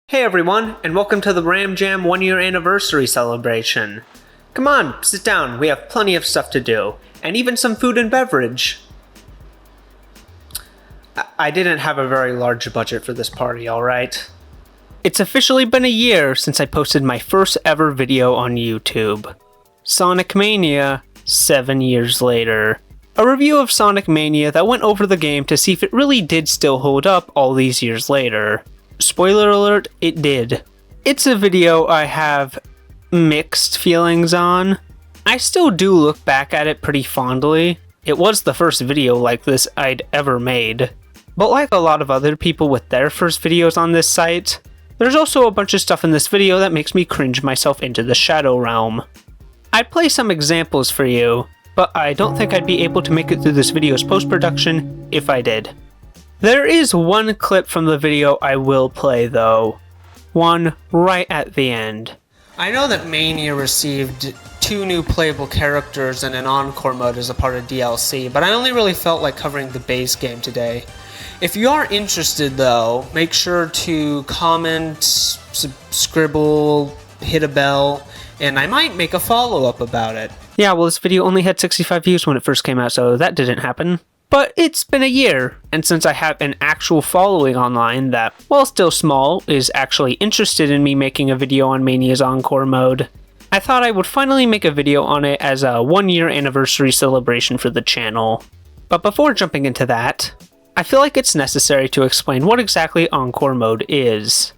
Hey everyone, and welcome to the RAMJAM 1-year anniversary celebration. Come on, sit down, we have plenty of stuff to do, and even some food and beverage. I didn't have a very large budget for this party, alright? It's officially been a year since I posted my first ever video on YouTube. Sonic Mania, 7 years later. A review of Sonic Mania that went over the game to see if it really did still hold up all these years later. Spoiler alert, it did. It's a video I have mixed feelings on. I still do look back at it pretty fondly. It was the first video like this I'd ever made. But like a lot of other people with their first videos on this site, there's also a bunch of stuff in this video that makes me cringe myself into the shadow realm. I'd play some examples for you, but I don't think I'd be able to make it through this video's post-production if I did. There is one clip from the video I will play though. One right at the end. I know that Mania received 2 new playable characters and an encore mode as a part of DLC, but I only really felt like covering the base game today. If you are interested though, make sure to comment, scribble, hit a bell, and I might make a follow-up about it. Yeah, well this video only had 65 views when it first came out, so that didn't happen. But it's been a year, and since I have an actual following online that, while still small, is actually interested in me making a video on Mania's Encore mode, I thought I would finally make a video on it as a 1-year anniversary celebration for the channel. But before jumping into that, I feel like it's necessary to explain what exactly Encore mode is.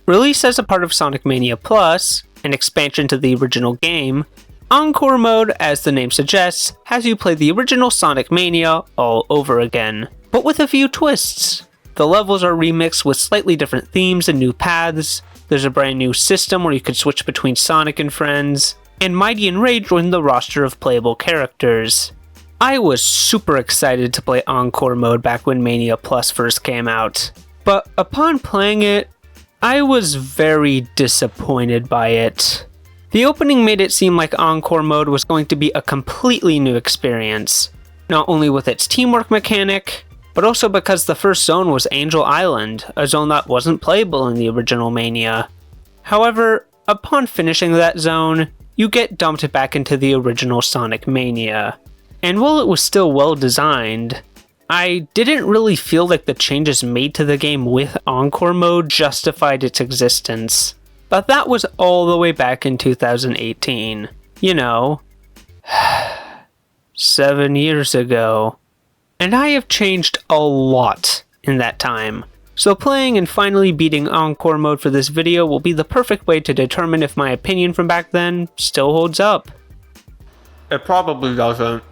Released as a part of Sonic Mania Plus, an expansion to the original game, Encore mode, as the name suggests, has you play the original Sonic Mania all over again, but with a few twists. The levels are remixed with slightly different themes and new paths, there's a brand new system where you can switch between Sonic and friends, and Mighty and Ray join the roster of playable characters. I was super excited to play Encore mode back when Mania Plus first came out, but upon playing it, I was very disappointed by it. The opening made it seem like Encore mode was going to be a completely new experience, not only with its teamwork mechanic, but also because the first zone was Angel Island, a zone that wasn't playable in the original Mania. However, upon finishing that zone, you get dumped back into the original Sonic Mania. And while it was still well designed, I didn't really feel like the changes made to the game with Encore mode justified its existence. But that was all the way back in 2018. You know, 7 years ago. And I have changed a lot in that time. So playing and finally beating Encore mode for this video will be the perfect way to determine if my opinion from back then still holds up. It probably doesn't.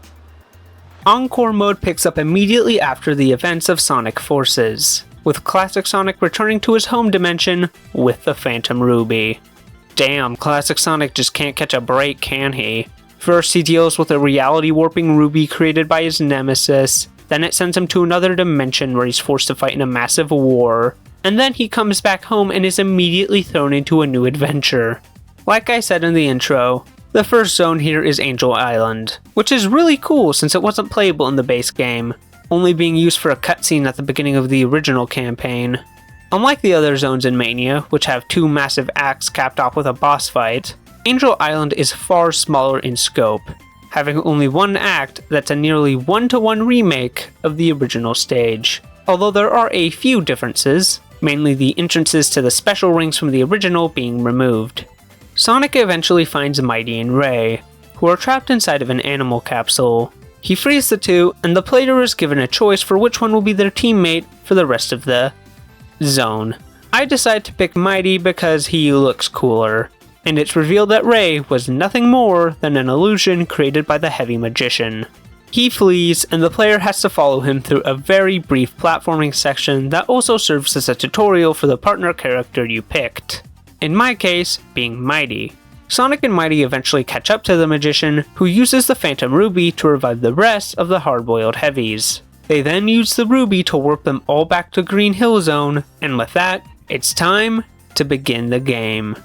Encore mode picks up immediately after the events of Sonic Forces, with Classic Sonic returning to his home dimension with the Phantom Ruby. Damn, Classic Sonic just can't catch a break, can he? First he deals with a reality warping ruby created by his nemesis, then it sends him to another dimension where he's forced to fight in a massive war, and then he comes back home and is immediately thrown into a new adventure. Like I said in the intro, the first zone here is Angel Island, which is really cool since it wasn't playable in the base game, only being used for a cutscene at the beginning of the original campaign. Unlike the other zones in Mania, which have 2 massive acts capped off with a boss fight, Angel Island is far smaller in scope, having only 1 act that's a nearly 1-to-1 remake of the original stage. Although there are a few differences, mainly the entrances to the special rings from the original being removed. Sonic eventually finds Mighty and Ray, who are trapped inside of an animal capsule. He frees the 2, and the player is given a choice for which one will be their teammate for the rest of the zone. I decide to pick Mighty because he looks cooler, and it's revealed that Ray was nothing more than an illusion created by the Heavy Magician. He flees, and the player has to follow him through a very brief platforming section that also serves as a tutorial for the partner character you picked. In my case, being Mighty. Sonic and Mighty eventually catch up to the Magician, who uses the Phantom Ruby to revive the rest of the hard-boiled heavies. They then use the Ruby to warp them all back to Green Hill Zone, and with that, it's time to begin the game.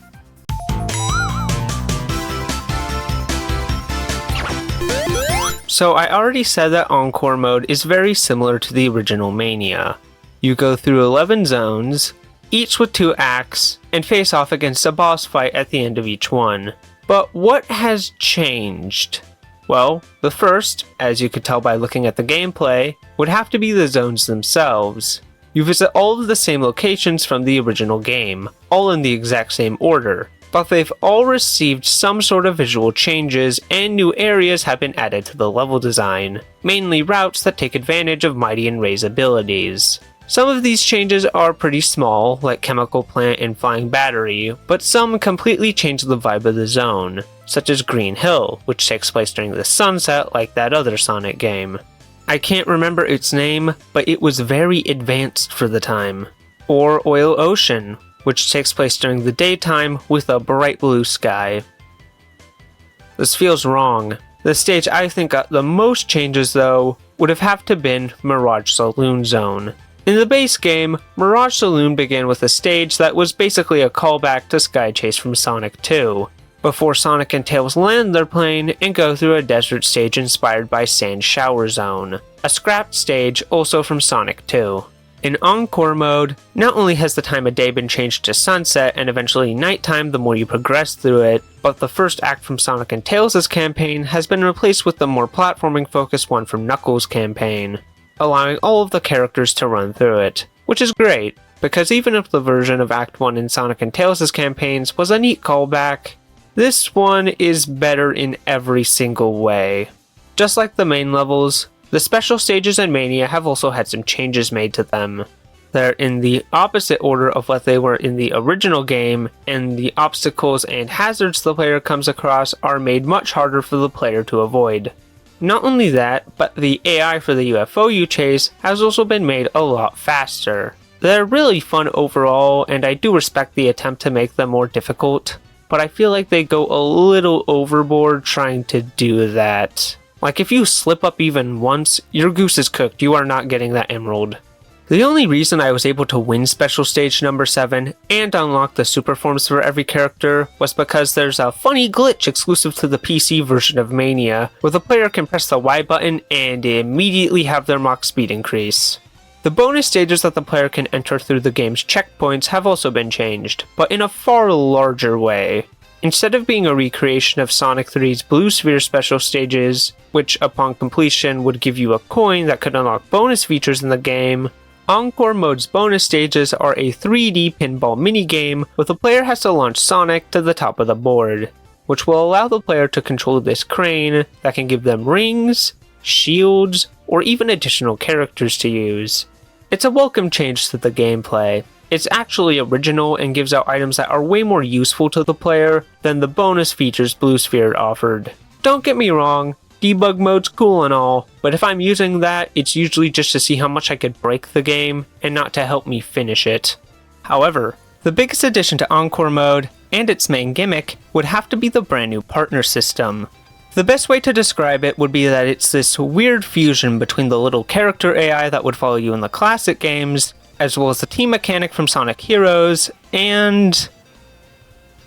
So I already said that Encore mode is very similar to the original Mania. You go through 11 zones, each with 2 acts, and face off against a boss fight at the end of each one. But what has changed? Well, the first, as you could tell by looking at the gameplay, would have to be the zones themselves. You visit all of the same locations from the original game, all in the exact same order, but they've all received some sort of visual changes and new areas have been added to the level design, mainly routes that take advantage of Mighty and Ray's abilities. Some of these changes are pretty small, like Chemical Plant and Flying Battery, but some completely change the vibe of the zone, such as Green Hill, which takes place during the sunset like that other Sonic game. I can't remember its name, but it was very advanced for the time. Or Oil Ocean, which takes place during the daytime with a bright blue sky. This feels wrong. The stage I think got the most changes though would have to been Mirage Saloon Zone. In the base game, Mirage Saloon began with a stage that was basically a callback to Sky Chase from Sonic 2, before Sonic and Tails land their plane and go through a desert stage inspired by Sand Shower Zone, a scrapped stage also from Sonic 2. In Encore mode, not only has the time of day been changed to sunset and eventually nighttime the more you progress through it, but the first act from Sonic and Tails' campaign has been replaced with the more platforming-focused one from Knuckles' campaign, allowing all of the characters to run through it, which is great, because even if the version of Act 1 in Sonic and Tails' campaigns was a neat callback, this one is better in every single way. Just like the main levels, the special stages in Mania have also had some changes made to them. They're in the opposite order of what they were in the original game, and the obstacles and hazards the player comes across are made much harder for the player to avoid. Not only that, but the AI for the UFO you chase has also been made a lot faster. They're really fun overall, and I do respect the attempt to make them more difficult, but I feel like they go a little overboard trying to do that. Like if you slip up even once, your goose is cooked, you are not getting that emerald. The only reason I was able to win Special Stage number 7 and unlock the super forms for every character was because there's a funny glitch exclusive to the PC version of Mania, where the player can press the Y button and immediately have their Mach speed increase. The bonus stages that the player can enter through the game's checkpoints have also been changed, but in a far larger way. Instead of being a recreation of Sonic 3's Blue Sphere special stages, which upon completion would give you a coin that could unlock bonus features in the game, Encore mode's bonus stages are a 3D pinball minigame where the player has to launch Sonic to the top of the board, which will allow the player to control this crane that can give them rings, shields, or even additional characters to use. It's a welcome change to the gameplay. It's actually original and gives out items that are way more useful to the player than the bonus features Blue Sphere offered. Don't get me wrong, debug mode's cool and all, but if I'm using that, it's usually just to see how much I could break the game and not to help me finish it. However, the biggest addition to Encore mode, and its main gimmick, would have to be the brand new partner system. The best way to describe it would be that it's this weird fusion between the little character AI that would follow you in the classic games, as well as the team mechanic from Sonic Heroes, and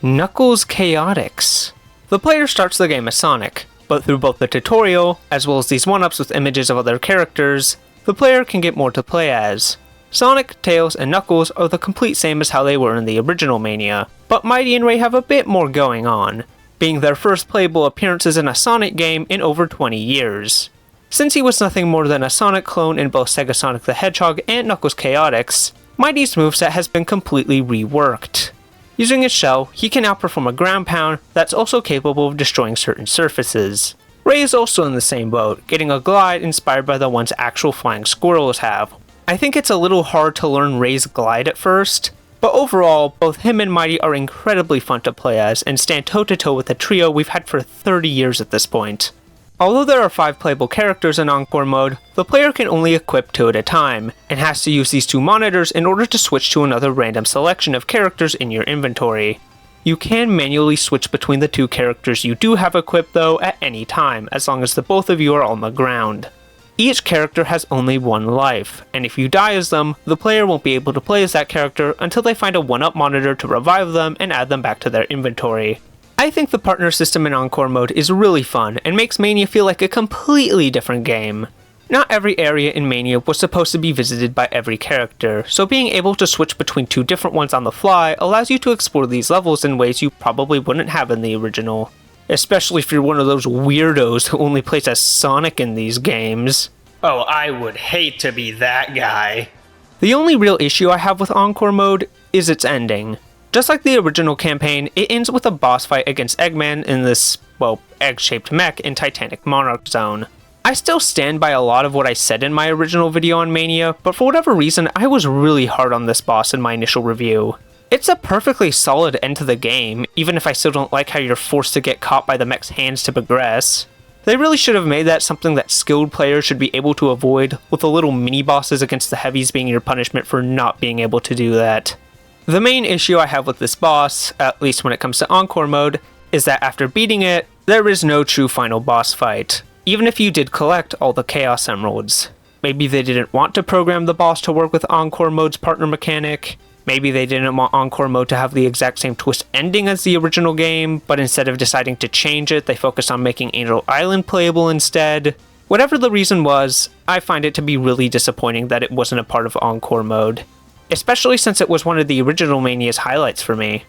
Knuckles Chaotix. The player starts the game as Sonic, but through both the tutorial, as well as these one-ups with images of other characters, the player can get more to play as. Sonic, Tails, and Knuckles are the complete same as how they were in the original Mania, but Mighty and Ray have a bit more going on, being their first playable appearances in a Sonic game in over 20 years. Since he was nothing more than a Sonic clone in both Sega Sonic the Hedgehog and Knuckles Chaotix, Mighty's moveset has been completely reworked. Using his shell, he can outperform a ground pound that's also capable of destroying certain surfaces. Ray is also in the same boat, getting a glide inspired by the ones actual flying squirrels have. I think it's a little hard to learn Ray's glide at first, but overall, both him and Mighty are incredibly fun to play as and stand toe-to-toe with a trio we've had for 30 years at this point. Although there are 5 playable characters in Encore mode, the player can only equip 2 at a time, and has to use these 2 monitors in order to switch to another random selection of characters in your inventory. You can manually switch between the 2 characters you do have equipped though at any time, as long as the both of you are on the ground. Each character has only 1 life, and if you die as them, the player won't be able to play as that character until they find a 1-up monitor to revive them and add them back to their inventory. I think the partner system in Encore mode is really fun and makes Mania feel like a completely different game. Not every area in Mania was supposed to be visited by every character, so being able to switch between 2 different ones on the fly allows you to explore these levels in ways you probably wouldn't have in the original. Especially if you're one of those weirdos who only plays as Sonic in these games. Oh, I would hate to be that guy. The only real issue I have with Encore Mode is its ending. Just like the original campaign, it ends with a boss fight against Eggman in this, well, egg-shaped mech in Titanic Monarch Zone. I still stand by a lot of what I said in my original video on Mania, but for whatever reason, I was really hard on this boss in my initial review. It's a perfectly solid end to the game, even if I still don't like how you're forced to get caught by the mech's hands to progress. They really should have made that something that skilled players should be able to avoid, with the little mini-bosses against the heavies being your punishment for not being able to do that. The main issue I have with this boss, at least when it comes to Encore Mode, is that after beating it, there is no true final boss fight, even if you did collect all the Chaos Emeralds. Maybe they didn't want to program the boss to work with Encore Mode's partner mechanic. Maybe they didn't want Encore Mode to have the exact same twist ending as the original game, but instead of deciding to change it, they focused on making Angel Island playable instead. Whatever the reason was, I find it to be really disappointing that it wasn't a part of Encore Mode, especially since it was one of the original Mania's highlights for me.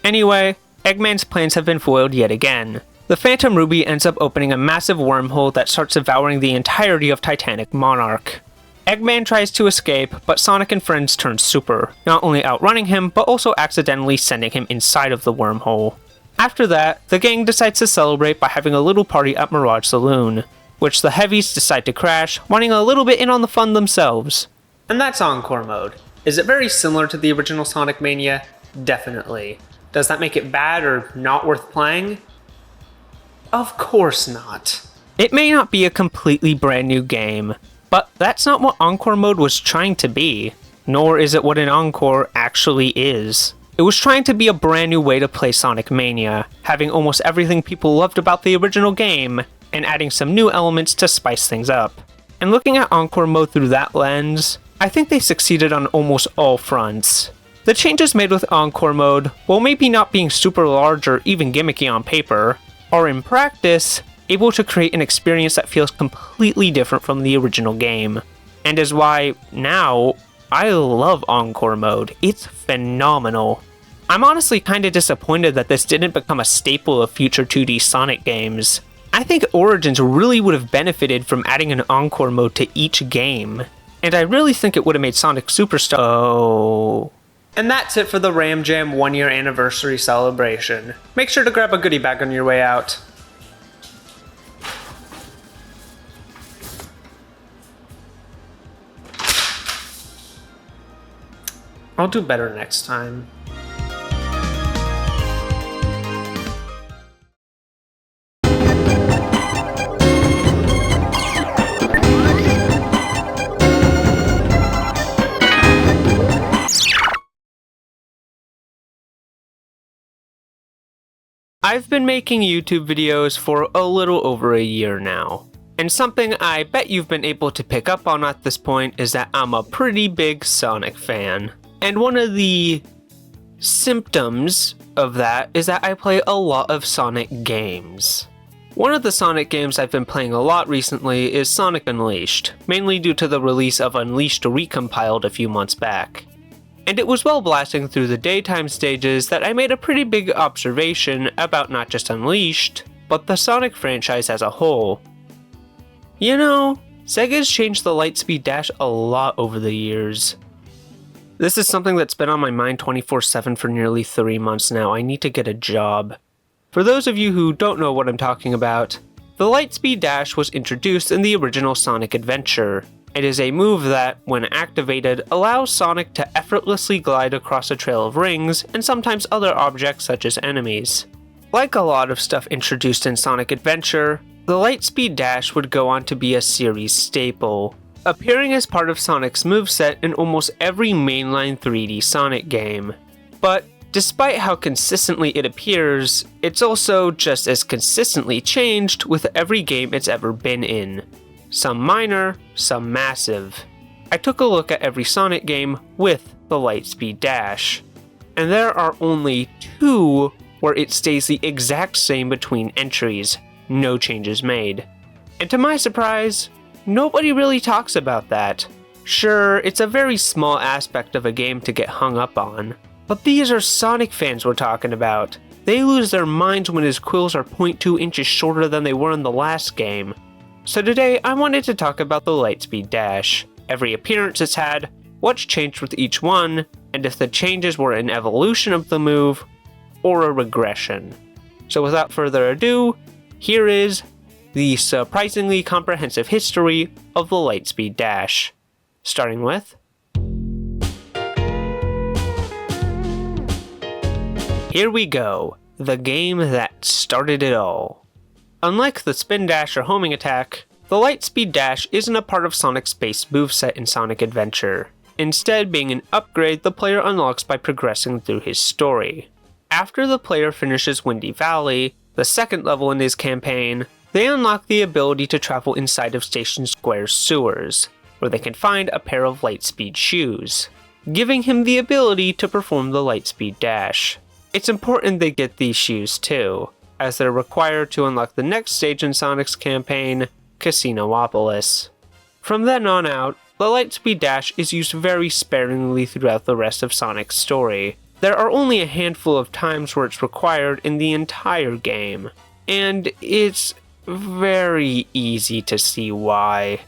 Anyway, Eggman's plans have been foiled yet again. The Phantom Ruby ends up opening a massive wormhole that starts devouring the entirety of Titanic Monarch. Eggman tries to escape, but Sonic and friends turn super, not only outrunning him, but also accidentally sending him inside of the wormhole. After that, the gang decides to celebrate by having a little party at Mirage Saloon, which the heavies decide to crash, wanting a little bit in on the fun themselves. And that's Encore Mode. Is it very similar to the original Sonic Mania? Definitely. Does that make it bad or not worth playing? Of course not. It may not be a completely brand new game, but that's not what Encore Mode was trying to be, nor is it what an Encore actually is. It was trying to be a brand new way to play Sonic Mania, having almost everything people loved about the original game, and adding some new elements to spice things up. And looking at Encore Mode through that lens, I think they succeeded on almost all fronts. The changes made with Encore Mode, while maybe not being super large or even gimmicky on paper, are in practice able to create an experience that feels completely different from the original game, and is why, now, I love Encore Mode. It's phenomenal. I'm honestly kinda disappointed that this didn't become a staple of future 2D Sonic games. I think Origins really would have benefited from adding an Encore Mode to each game, and I really think it would have made Sonic Superstar. Oh. And that's it for the RAMJAM 1-year anniversary celebration. Make sure to grab a goodie bag on your way out. I'll do better next time. I've been making YouTube videos for a little over a year now, and something I bet you've been able to pick up on at this point is that I'm a pretty big Sonic fan. And one of the symptoms of that is that I play a lot of Sonic games. One of the Sonic games I've been playing a lot recently is Sonic Unleashed, mainly due to the release of Unleashed Recompiled a few months back. And it was while blasting through the daytime stages that I made a pretty big observation about not just Unleashed, but the Sonic franchise as a whole. You know, Sega's changed the Lightspeed Dash a lot over the years. This is something that's been on my mind 24/7 for nearly 3 months now. I need to get a job. For those of you who don't know what I'm talking about, the Lightspeed Dash was introduced in the original Sonic Adventure. It is a move that, when activated, allows Sonic to effortlessly glide across a trail of rings and sometimes other objects such as enemies. Like a lot of stuff introduced in Sonic Adventure, the Lightspeed Dash would go on to be a series staple, appearing as part of Sonic's moveset in almost every mainline 3D Sonic game. But despite how consistently it appears, it's also just as consistently changed with every game it's ever been in. Some minor, some massive. I took a look at every Sonic game with the Lightspeed Dash, and there are only 2 where it stays the exact same between entries, no changes made. And to my surprise, nobody really talks about that. Sure, it's a very small aspect of a game to get hung up on, but these are Sonic fans we're talking about. They lose their minds when his quills are 0.2 inches shorter than they were in the last game. So today, I wanted to talk about the Lightspeed Dash, every appearance it's had, what's changed with each one, and if the changes were an evolution of the move, or a regression. So without further ado, here is the surprisingly comprehensive history of the Lightspeed Dash. Starting with... Here we go, the game that started it all. Unlike the Spin Dash or Homing Attack, the Lightspeed Dash isn't a part of Sonic's base moveset in Sonic Adventure, instead being an upgrade the player unlocks by progressing through his story. After the player finishes Windy Valley, the second level in his campaign, they unlock the ability to travel inside of Station Square's sewers, where they can find a pair of Lightspeed shoes, giving him the ability to perform the Lightspeed Dash. It's important they get these shoes too, as they're required to unlock the next stage in Sonic's campaign, Casinopolis. From then on out, the Lightspeed Dash is used very sparingly throughout the rest of Sonic's story. There are only a handful of times where it's required in the entire game, and it's very easy to see why.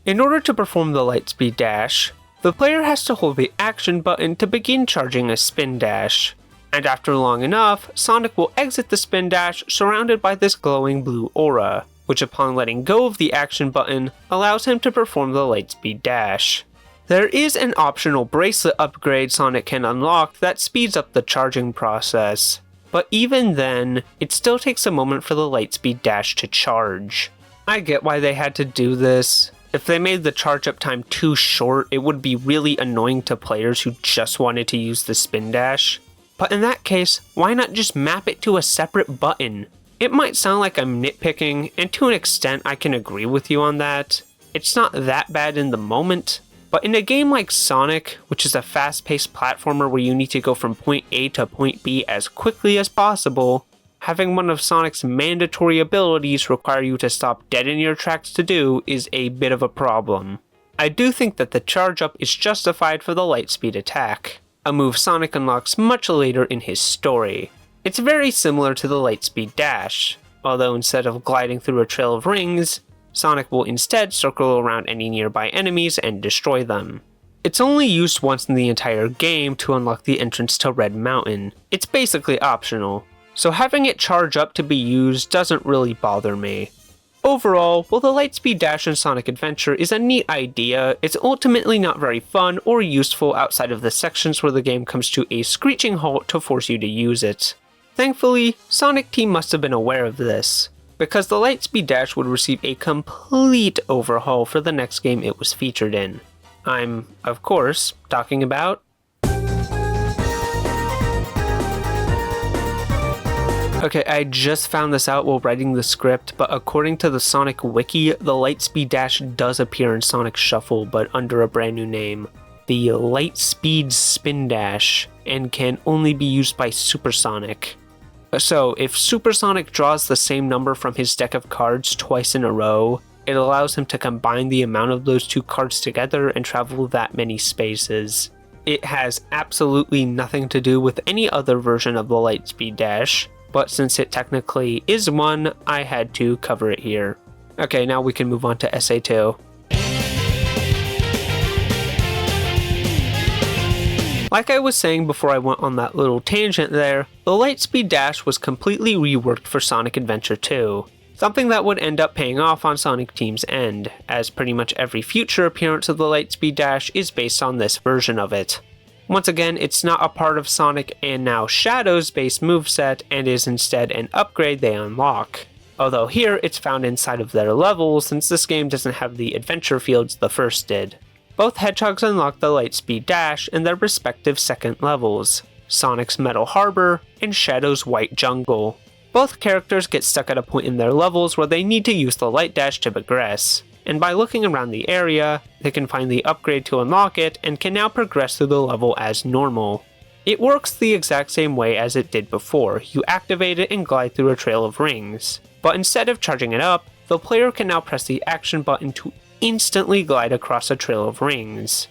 In order to perform the Lightspeed Dash, the player has to hold the action button to begin charging a Spin Dash, and after long enough, Sonic will exit the Spin Dash surrounded by this glowing blue aura, which upon letting go of the action button, allows him to perform the Lightspeed Dash. There is an optional bracelet upgrade Sonic can unlock that speeds up the charging process, but even then, it still takes a moment for the Lightspeed Dash to charge. I get why they had to do this. If they made the charge up time too short, it would be really annoying to players who just wanted to use the Spin Dash. But in that case, why not just map it to a separate button? It might sound like I'm nitpicking, and to an extent I can agree with you on that. It's not that bad in the moment, but in a game like Sonic, which is a fast-paced platformer where you need to go from point A to point B as quickly as possible, having one of Sonic's mandatory abilities require you to stop dead in your tracks to do is a bit of a problem. I do think that the charge up is justified for the Lightspeed attack, a move Sonic unlocks much later in his story. It's very similar to the Lightspeed Dash, although instead of gliding through a trail of rings, Sonic will instead circle around any nearby enemies and destroy them. It's only used once in the entire game to unlock the entrance to Red Mountain. It's basically optional, so having it charge up to be used doesn't really bother me. Overall, while the Lightspeed Dash in Sonic Adventure is a neat idea, it's ultimately not very fun or useful outside of the sections where the game comes to a screeching halt to force you to use it. Thankfully, Sonic Team must have been aware of this, because the Lightspeed Dash would receive a complete overhaul for the next game it was featured in. I'm, of course, talking about... Okay, I just found this out while writing the script, but according to the Sonic Wiki, the Lightspeed Dash does appear in Sonic Shuffle, but under a brand new name. The Lightspeed Spin Dash, and can only be used by Super Sonic. So, if Super Sonic draws the same number from his deck of cards twice in a row, it allows him to combine the amount of those two cards together and travel that many spaces. It has absolutely nothing to do with any other version of the Lightspeed Dash, but since it technically is one, I had to cover it here. Okay, now we can move on to Essay 2. Like I was saying before I went on that little tangent there, the Lightspeed Dash was completely reworked for Sonic Adventure 2, something that would end up paying off on Sonic Team's end, as pretty much every future appearance of the Lightspeed Dash is based on this version of it. Once again, it's not a part of Sonic and now Shadow's base moveset and is instead an upgrade they unlock. Although here, it's found inside of their levels since this game doesn't have the adventure fields the first did. Both Hedgehogs unlock the Lightspeed Dash in their respective second levels, Sonic's Metal Harbor and Shadow's White Jungle. Both characters get stuck at a point in their levels where they need to use the Light Dash to progress, and by looking around the area, they can find the upgrade to unlock it and can now progress through the level as normal. It works the exact same way as it did before. You activate it and glide through a trail of rings, but instead of charging it up, the player can now press the action button to instantly glide across a trail of rings.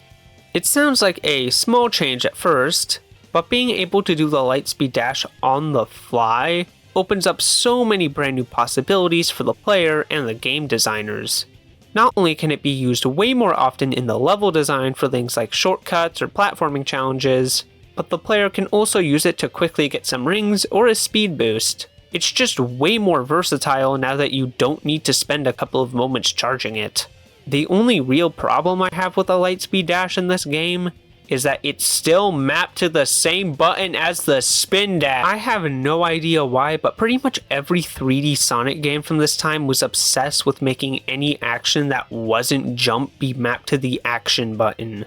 It sounds like a small change at first, but being able to do the lightspeed dash on the fly opens up so many brand new possibilities for the player and the game designers. Not only can it be used way more often in the level design for things like shortcuts or platforming challenges, but the player can also use it to quickly get some rings or a speed boost. It's just way more versatile now that you don't need to spend a couple of moments charging it. The only real problem I have with the lightspeed dash in this game is that it's still mapped to the same button as the spin dash. I have no idea why, but pretty much every 3D Sonic game from this time was obsessed with making any action that wasn't jump be mapped to the action button.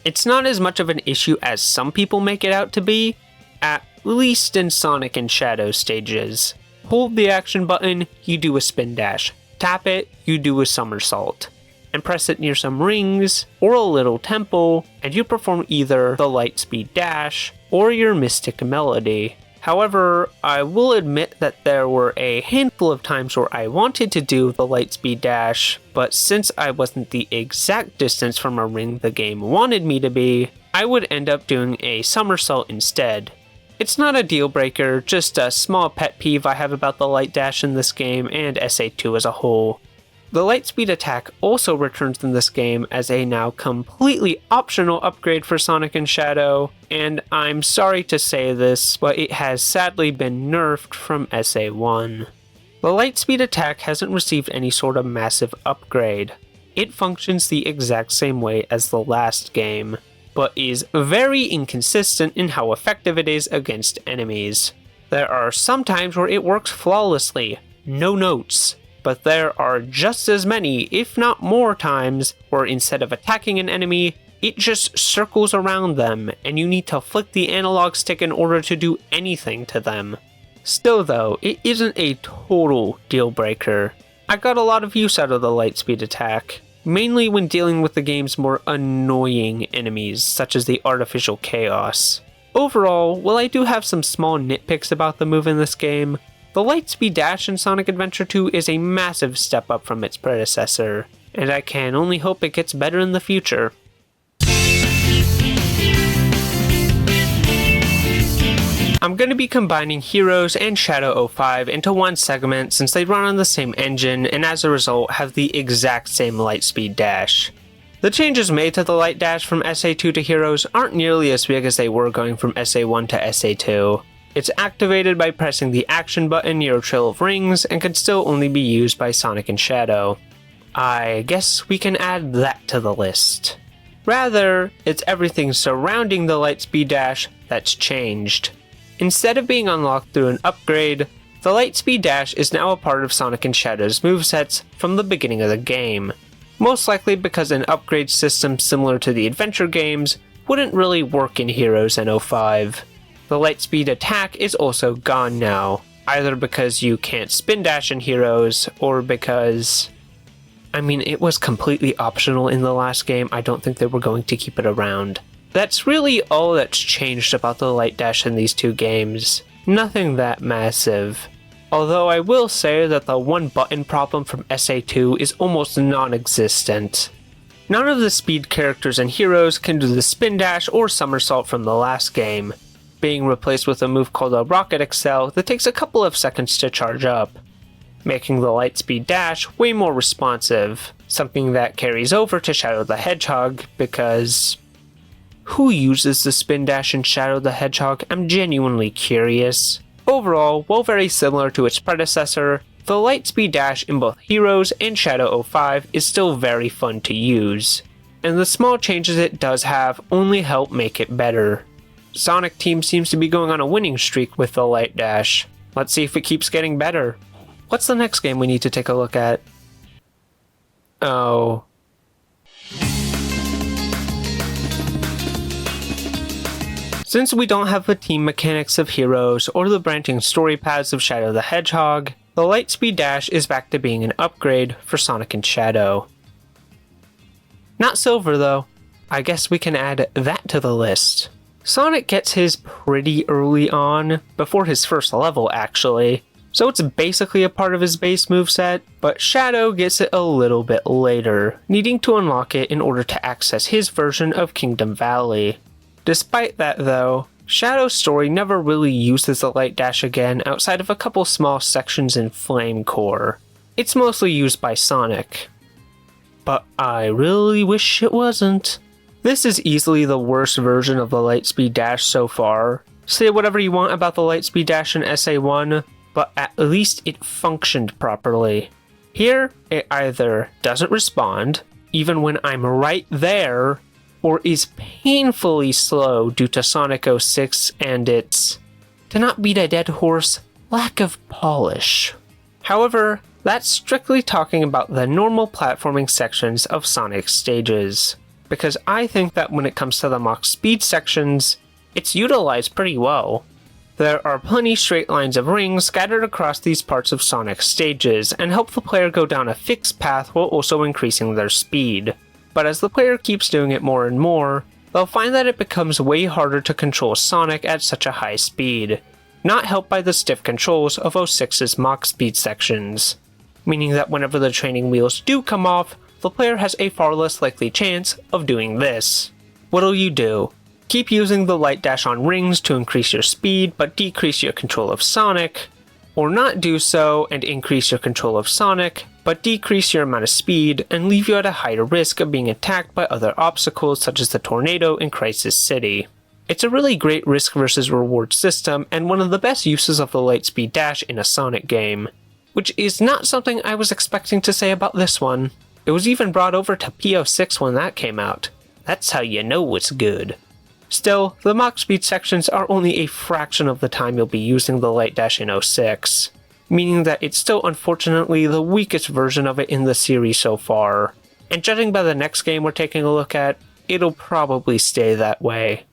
It's not as much of an issue as some people make it out to be, at least in Sonic and Shadow stages. Hold the action button, you do a spin dash. Tap it, you do a somersault. And press it near some rings or a little temple, and you perform either the lightspeed dash or your mystic melody. However, I will admit that there were a handful of times where I wanted to do the lightspeed dash, but since I wasn't the exact distance from a ring the game wanted me to be, I would end up doing a somersault instead. It's not a deal breaker, just a small pet peeve I have about the light dash in this game and SA2 as a whole. The lightspeed attack also returns in this game as a now completely optional upgrade for Sonic and Shadow, and I'm sorry to say this, but it has sadly been nerfed from SA1. The lightspeed attack hasn't received any sort of massive upgrade. It functions the exact same way as the last game, but is very inconsistent in how effective it is against enemies. There are some times where it works flawlessly, no notes. But there are just as many, if not more times, where instead of attacking an enemy, it just circles around them, and you need to flick the analog stick in order to do anything to them. Still though, it isn't a total deal breaker. I got a lot of use out of the lightspeed attack, mainly when dealing with the game's more annoying enemies, such as the artificial chaos. Overall, while I do have some small nitpicks about the move in this game, the lightspeed dash in Sonic Adventure 2 is a massive step up from its predecessor, and I can only hope it gets better in the future. I'm going to be combining Heroes and Shadow 05 into one segment since they run on the same engine and as a result have the exact same lightspeed dash. The changes made to the light dash from SA2 to Heroes aren't nearly as big as they were going from SA1 to SA2. It's activated by pressing the action button near a trail of rings and can still only be used by Sonic and Shadow. I guess we can add that to the list. Rather, it's everything surrounding the lightspeed dash that's changed. Instead of being unlocked through an upgrade, the lightspeed dash is now a part of Sonic and Shadow's movesets from the beginning of the game. Most likely because an upgrade system similar to the adventure games wouldn't really work in Heroes and 05. The lightspeed attack is also gone now, either because you can't spin dash in Heroes, or because... it was completely optional in the last game. I don't think they were going to keep it around. That's really all that's changed about the light dash in these two games. Nothing that massive. Although I will say that the one button problem from SA2 is almost non-existent. None of the speed characters in Heroes can do the spin dash or somersault from the last game, being replaced with a move called a Rocket Excel that takes a couple of seconds to charge up, making the lightspeed dash way more responsive, something that carries over to Shadow the Hedgehog because... who uses the spin dash in Shadow the Hedgehog? I'm genuinely curious. Overall, while very similar to its predecessor, the lightspeed dash in both Heroes and Shadow 05 is still very fun to use, and the small changes it does have only help make it better. Sonic Team seems to be going on a winning streak with the light dash. Let's see if it keeps getting better. What's the next game we need to take a look at? Oh. Since we don't have the team mechanics of Heroes or the branching story paths of Shadow the Hedgehog, the lightspeed dash is back to being an upgrade for Sonic and Shadow. Not Silver though. I guess we can add that to the list. Sonic gets his pretty early on, before his first level actually, so it's basically a part of his base moveset, but Shadow gets it a little bit later, needing to unlock it in order to access his version of Kingdom Valley. Despite that though, Shadow's story never really uses the light dash again outside of a couple small sections in Flame Core. It's mostly used by Sonic. But I really wish it wasn't. This is easily the worst version of the Lightspeed Dash so far. Say whatever you want about the Lightspeed Dash in SA1, but at least it functioned properly. Here, it either doesn't respond, even when I'm right there, or is painfully slow due to Sonic 06 and its, to not beat a dead horse, lack of polish. However, that's strictly talking about the normal platforming sections of Sonic's stages, because I think that when it comes to the Mach Speed sections, it's utilized pretty well. There are plenty straight lines of rings scattered across these parts of Sonic's stages and help the player go down a fixed path while also increasing their speed. But as the player keeps doing it more and more, they'll find that it becomes way harder to control Sonic at such a high speed, not helped by the stiff controls of 06's Mach Speed sections, meaning that whenever the training wheels do come off, the player has a far less likely chance of doing this. What'll you do? Keep using the light dash on rings to increase your speed but decrease your control of Sonic, or not do so and increase your control of Sonic but decrease your amount of speed and leave you at a higher risk of being attacked by other obstacles such as the tornado in Crisis City. It's a really great risk versus reward system and one of the best uses of the Lightspeed Dash in a Sonic game, which is not something I was expecting to say about this one. It was even brought over to P06 when that came out. That's how you know it's good. Still, the Mach Speed sections are only a fraction of the time you'll be using the light dash in 06, meaning that it's still unfortunately the weakest version of it in the series so far, and judging by the next game we're taking a look at, it'll probably stay that way.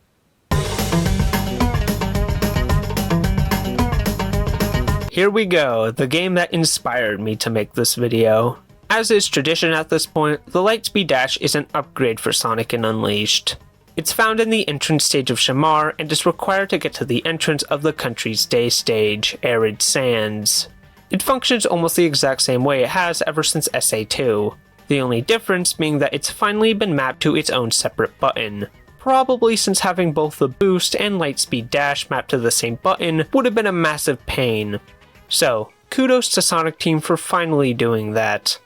Here we go, the game that inspired me to make this video. As is tradition at this point, the Lightspeed Dash is an upgrade for Sonic in Unleashed. It's found in the entrance stage of Shamar and is required to get to the entrance of the country's day stage, Arid Sands. It functions almost the exact same way it has ever since SA2, the only difference being that it's finally been mapped to its own separate button, probably since having both the boost and Lightspeed Dash mapped to the same button would have been a massive pain. So, kudos to Sonic Team for finally doing that.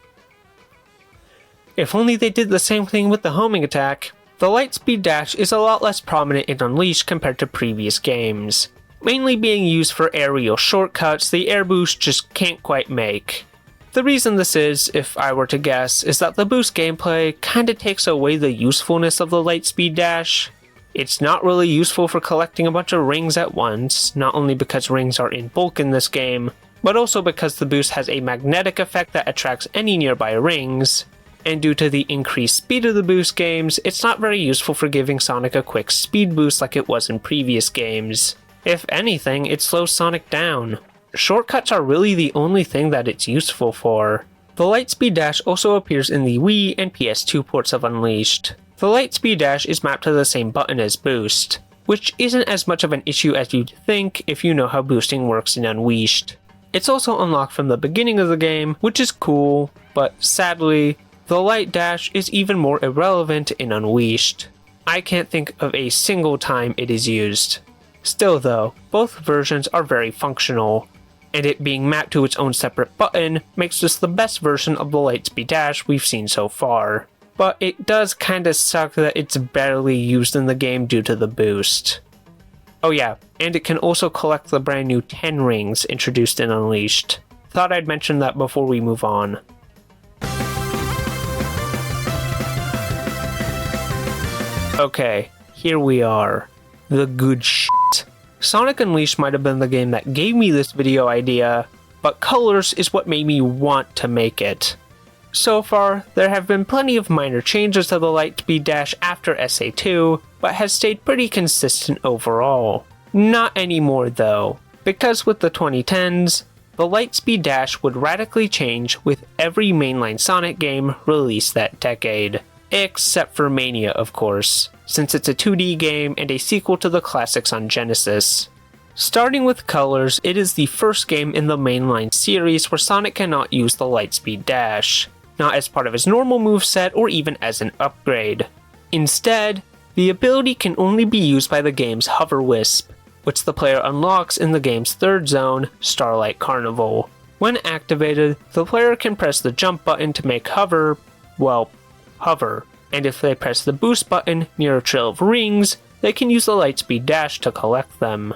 If only they did the same thing with the homing attack. The Lightspeed Dash is a lot less prominent in Unleashed compared to previous games, mainly being used for aerial shortcuts the air boost just can't quite make. The reason this is, if I were to guess, is that the boost gameplay kinda takes away the usefulness of the Lightspeed Dash. It's not really useful for collecting a bunch of rings at once, not only because rings are in bulk in this game, but also because the boost has a magnetic effect that attracts any nearby rings, and due to the increased speed of the boost games, it's not very useful for giving Sonic a quick speed boost like it was in previous games. If anything, it slows Sonic down. Shortcuts are really the only thing that it's useful for. The Lightspeed Dash also appears in the Wii and PS2 ports of Unleashed. The Lightspeed Dash is mapped to the same button as Boost, which isn't as much of an issue as you'd think if you know how boosting works in Unleashed. It's also unlocked from the beginning of the game, which is cool, but sadly, the light dash is even more irrelevant in Unleashed. I can't think of a single time it is used. Still though, both versions are very functional, and it being mapped to its own separate button makes this the best version of the Lightspeed Dash we've seen so far. But it does kinda suck that it's barely used in the game due to the boost. Oh yeah, and it can also collect the brand new 10 rings introduced in Unleashed. Thought I'd mention that before we move on. Okay, here we are. The good shit. Sonic Unleashed might have been the game that gave me this video idea, but Colors is what made me want to make it. So far, there have been plenty of minor changes to the Lightspeed Dash after SA2, but has stayed pretty consistent overall. Not anymore though, because with the 2010s, the Lightspeed Dash would radically change with every mainline Sonic game released that decade. Except for Mania, of course, since it's a 2D game and a sequel to the classics on Genesis. Starting with colors, it is the first game in the mainline series where Sonic cannot use the Lightspeed Dash, not as part of his normal moveset or even as an upgrade. Instead, the ability can only be used by the game's Hover Wisp, which the player unlocks in the game's third zone, Starlight Carnival. When activated, the player can press the jump button to make hover, and if they press the boost button near a trail of rings, they can use the Lightspeed Dash to collect them.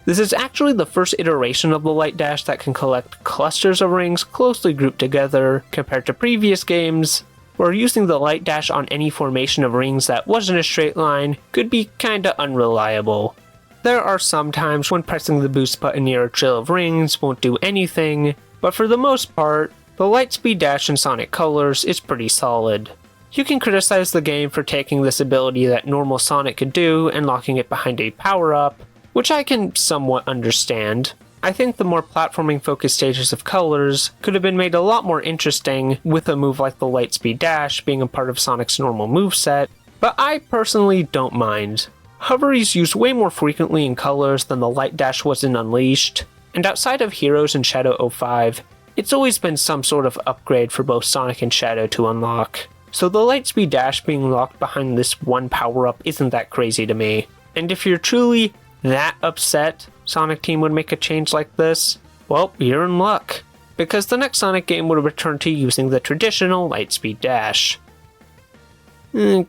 This is actually the first iteration of the Light Dash that can collect clusters of rings closely grouped together, compared to previous games, where using the Light Dash on any formation of rings that wasn't a straight line could be kinda unreliable. There are some times when pressing the boost button near a trail of rings won't do anything, but for the most part, the Lightspeed Dash in Sonic Colors is pretty solid. You can criticize the game for taking this ability that normal Sonic could do and locking it behind a power-up, which I can somewhat understand. I think the more platforming-focused stages of Colors could have been made a lot more interesting with a move like the Lightspeed Dash being a part of Sonic's normal moveset, but I personally don't mind. Hover is used way more frequently in Colors than the Light Dash was in Unleashed, and outside of Heroes and Shadow 05, it's always been some sort of upgrade for both Sonic and Shadow to unlock. So the Lightspeed Dash being locked behind this one power-up isn't that crazy to me. And if you're truly that upset Sonic Team would make a change like this, well, you're in luck, because the next Sonic game would return to using the traditional Lightspeed Dash.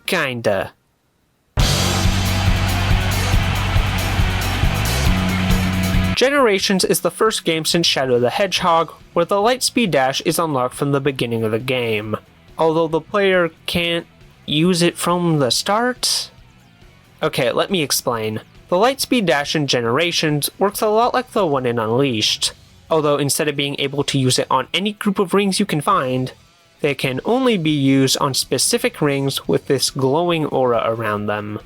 Kinda. Generations is the first game since Shadow the Hedgehog where the Lightspeed Dash is unlocked from the beginning of the game, although the player can't use it from the start? Okay, let me explain. The Lightspeed Dash in Generations works a lot like the one in Unleashed, although instead of being able to use it on any group of rings you can find, they can only be used on specific rings with this glowing aura around them.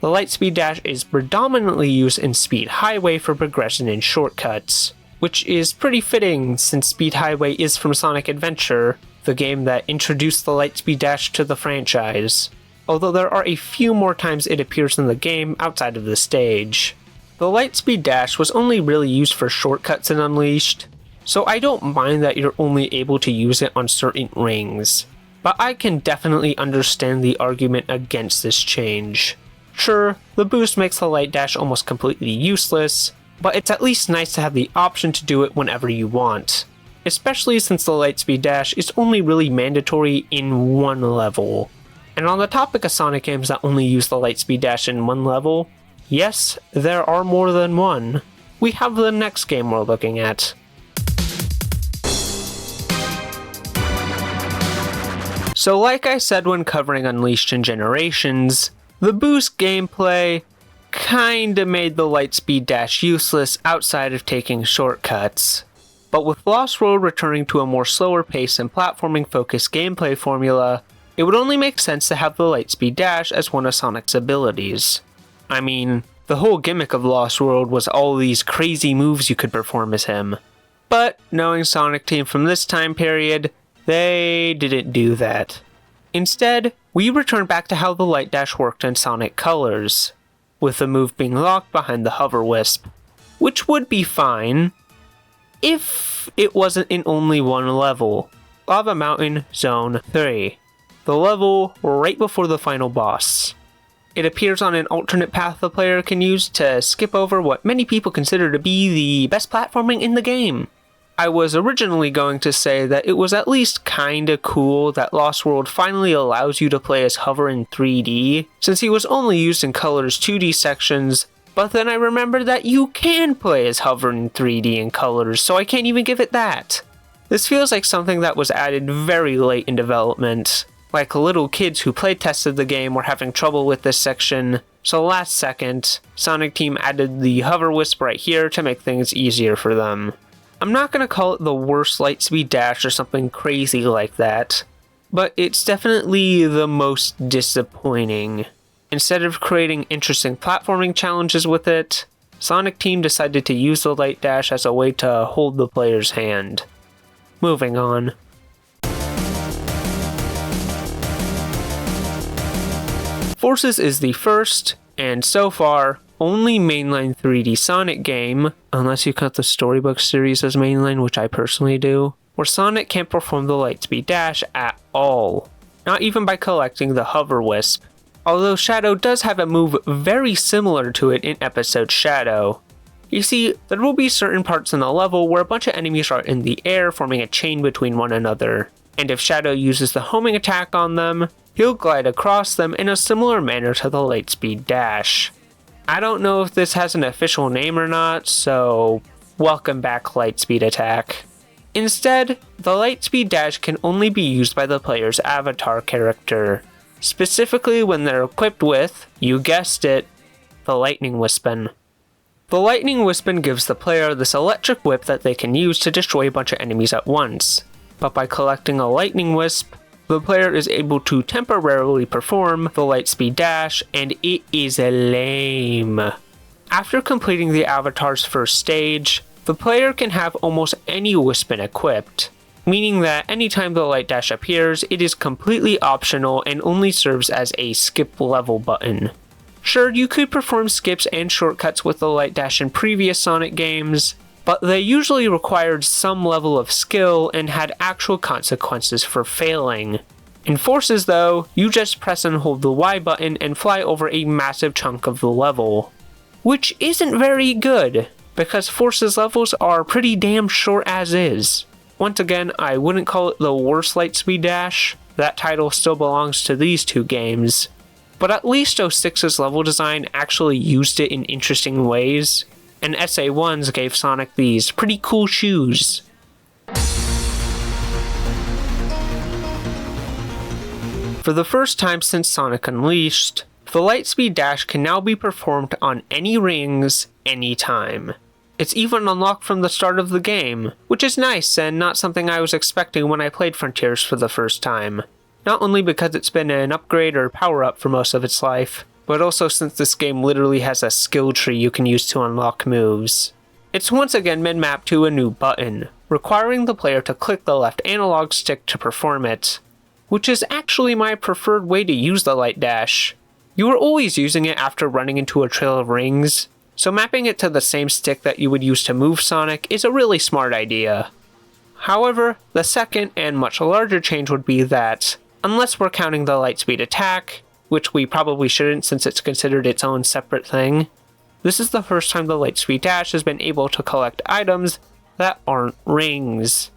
The Lightspeed Dash is predominantly used in Speed Highway for progression and shortcuts, which is pretty fitting since Speed Highway is from Sonic Adventure, the game that introduced the Lightspeed Dash to the franchise, although there are a few more times it appears in the game outside of the stage. The Lightspeed Dash was only really used for shortcuts in Unleashed, so I don't mind that you're only able to use it on certain rings, but I can definitely understand the argument against this change. Sure, the boost makes the Light Dash almost completely useless, but it's at least nice to have the option to do it whenever you want, especially since the Lightspeed Dash is only really mandatory in one level. And on the topic of Sonic games that only use the Lightspeed Dash in one level, yes, there are more than one. We have the next game we're looking at. So like I said when covering Unleashed and Generations, the boost gameplay kinda made the Lightspeed Dash useless outside of taking shortcuts. But with Lost World returning to a more slower pace and platforming focused gameplay formula, it would only make sense to have the Lightspeed Dash as one of Sonic's abilities. I mean, the whole gimmick of Lost World was all these crazy moves you could perform as him. But knowing Sonic Team from this time period, they didn't do that. Instead, we return back to how the Light Dash worked in Sonic Colors, with the move being locked behind the Hover Wisp, which would be fine if it wasn't in only one level, Lava Mountain Zone 3, the level right before the final boss. It appears on an alternate path the player can use to skip over what many people consider to be the best platforming in the game. I was originally going to say that it was at least kinda cool that Lost World finally allows you to play as Hover in 3D, since he was only used in Colors 2D sections, but then I remembered that you can play as Hover in 3D in Colors, so I can't even give it that. This feels like something that was added very late in development, like little kids who playtested the game were having trouble with this section, so last second, Sonic Team added the Hover Wisp right here to make things easier for them. I'm not going to call it the worst Lightspeed Dash or something crazy like that, but it's definitely the most disappointing. Instead of creating interesting platforming challenges with it, Sonic Team decided to use the Light Dash as a way to hold the player's hand. Moving on. Forces is the first, and so far, only mainline 3D Sonic game, unless you count the Storybook series as mainline, which I personally do, where Sonic can't perform the Lightspeed Dash at all, not even by collecting the Hover Wisp, although Shadow does have a move very similar to it in Episode Shadow. You see, there will be certain parts in the level where a bunch of enemies are in the air forming a chain between one another, and if Shadow uses the homing attack on them, he'll glide across them in a similar manner to the Lightspeed Dash. I don't know if this has an official name or not, so welcome back Lightspeed Attack. Instead, the Lightspeed Dash can only be used by the player's avatar character, specifically when they're equipped with, you guessed it, the Lightning Wispin. The Lightning Wispin gives the player this electric whip that they can use to destroy a bunch of enemies at once, but by collecting a Lightning Wisp, the player is able to temporarily perform the Lightspeed Dash, and it is lame. After completing the avatar's first stage, the player can have almost any Wispin equipped, meaning that anytime the Light Dash appears, it is completely optional and only serves as a skip level button. Sure, you could perform skips and shortcuts with the Light Dash in previous Sonic games, but they usually required some level of skill and had actual consequences for failing. In Forces though, you just press and hold the Y button and fly over a massive chunk of the level. Which isn't very good, because Forces levels are pretty damn short as is. Once again, I wouldn't call it the worst Lightspeed Dash, that title still belongs to these two games. But at least 06's level design actually used it in interesting ways, and SA1's gave Sonic these pretty cool shoes. For the first time since Sonic Unleashed, the Lightspeed Dash can now be performed on any rings, anytime. It's even unlocked from the start of the game, which is nice and not something I was expecting when I played Frontiers for the first time. Not only because it's been an upgrade or power-up for most of its life, but also since this game literally has a skill tree you can use to unlock moves. It's once again been mapped to a new button, requiring the player to click the left analog stick to perform it, which is actually my preferred way to use the Light Dash. You are always using it after running into a trail of rings, so mapping it to the same stick that you would use to move Sonic is a really smart idea. However, the second and much larger change would be that, unless we're counting the Lightspeed Attack, which we probably shouldn't since it's considered its own separate thing, this is the first time the Lightspeed Dash has been able to collect items that aren't rings.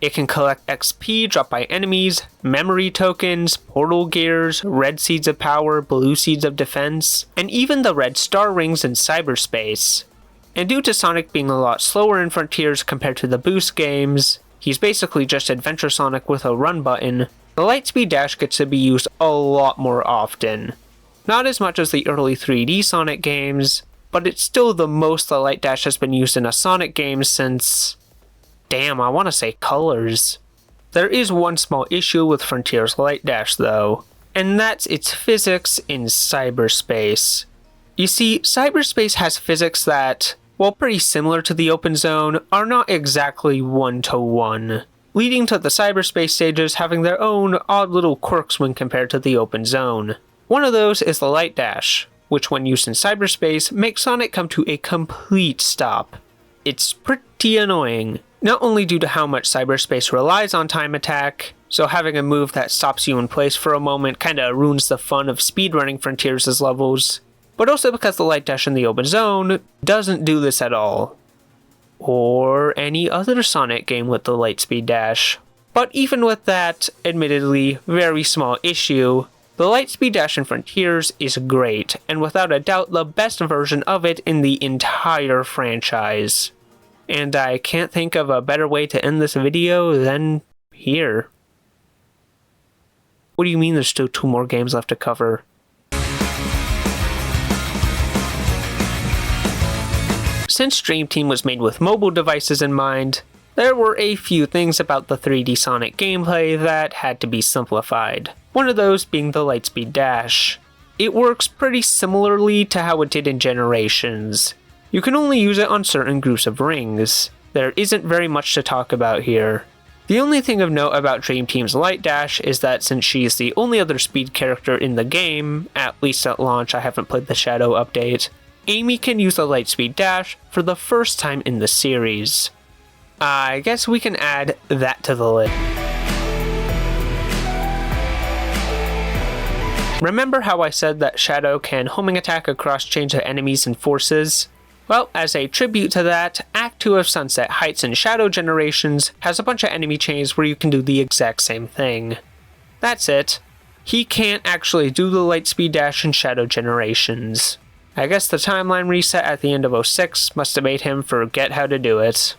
It can collect XP dropped by enemies, memory tokens, portal gears, red seeds of power, blue seeds of defense, and even the red star rings in cyberspace. And due to Sonic being a lot slower in Frontiers compared to the Boost games, he's basically just Adventure Sonic with a run button, the Lightspeed Dash gets to be used a lot more often. Not as much as the early 3D Sonic games, but it's still the most the Light Dash has been used in a Sonic game since... damn, I want to say Colors. There is one small issue with Frontier's Light Dash though, and that's its physics in cyberspace. You see, cyberspace has physics that, while pretty similar to the open zone, are not exactly one-to-one, leading to the cyberspace stages having their own odd little quirks when compared to the open zone. One of those is the Light Dash, which when used in cyberspace makes Sonic come to a complete stop. It's pretty annoying, not only due to how much cyberspace relies on time attack, so having a move that stops you in place for a moment kinda ruins the fun of speedrunning Frontiers' levels, but also because the Light Dash in the open zone doesn't do this at all. Or any other Sonic game with the Lightspeed Dash. But even with that, admittedly, very small issue, the Lightspeed Dash in Frontiers is great, and without a doubt the best version of it in the entire franchise. And I can't think of a better way to end this video than here. What do you mean there's still 2 more games left to cover? Since Dream Team was made with mobile devices in mind, there were a few things about the 3D Sonic gameplay that had to be simplified. One of those being the Lightspeed Dash. It works pretty similarly to how it did in Generations. You can only use it on certain groups of rings. There isn't very much to talk about here. The only thing of note about Dream Team's Light Dash is that since she is the only other speed character in the game, at least at launch, I haven't played the Shadow update, Amy can use a lightspeed dash for the first time in the series. I guess we can add that to the list. Remember how I said that Shadow can homing attack across chains of enemies and forces? Well, as a tribute to that, Act 2 of Sunset Heights and Shadow Generations has a bunch of enemy chains where you can do the exact same thing. That's it. He can't actually do the lightspeed dash in Shadow Generations. I guess the timeline reset at the end of 06 must have made him forget how to do it.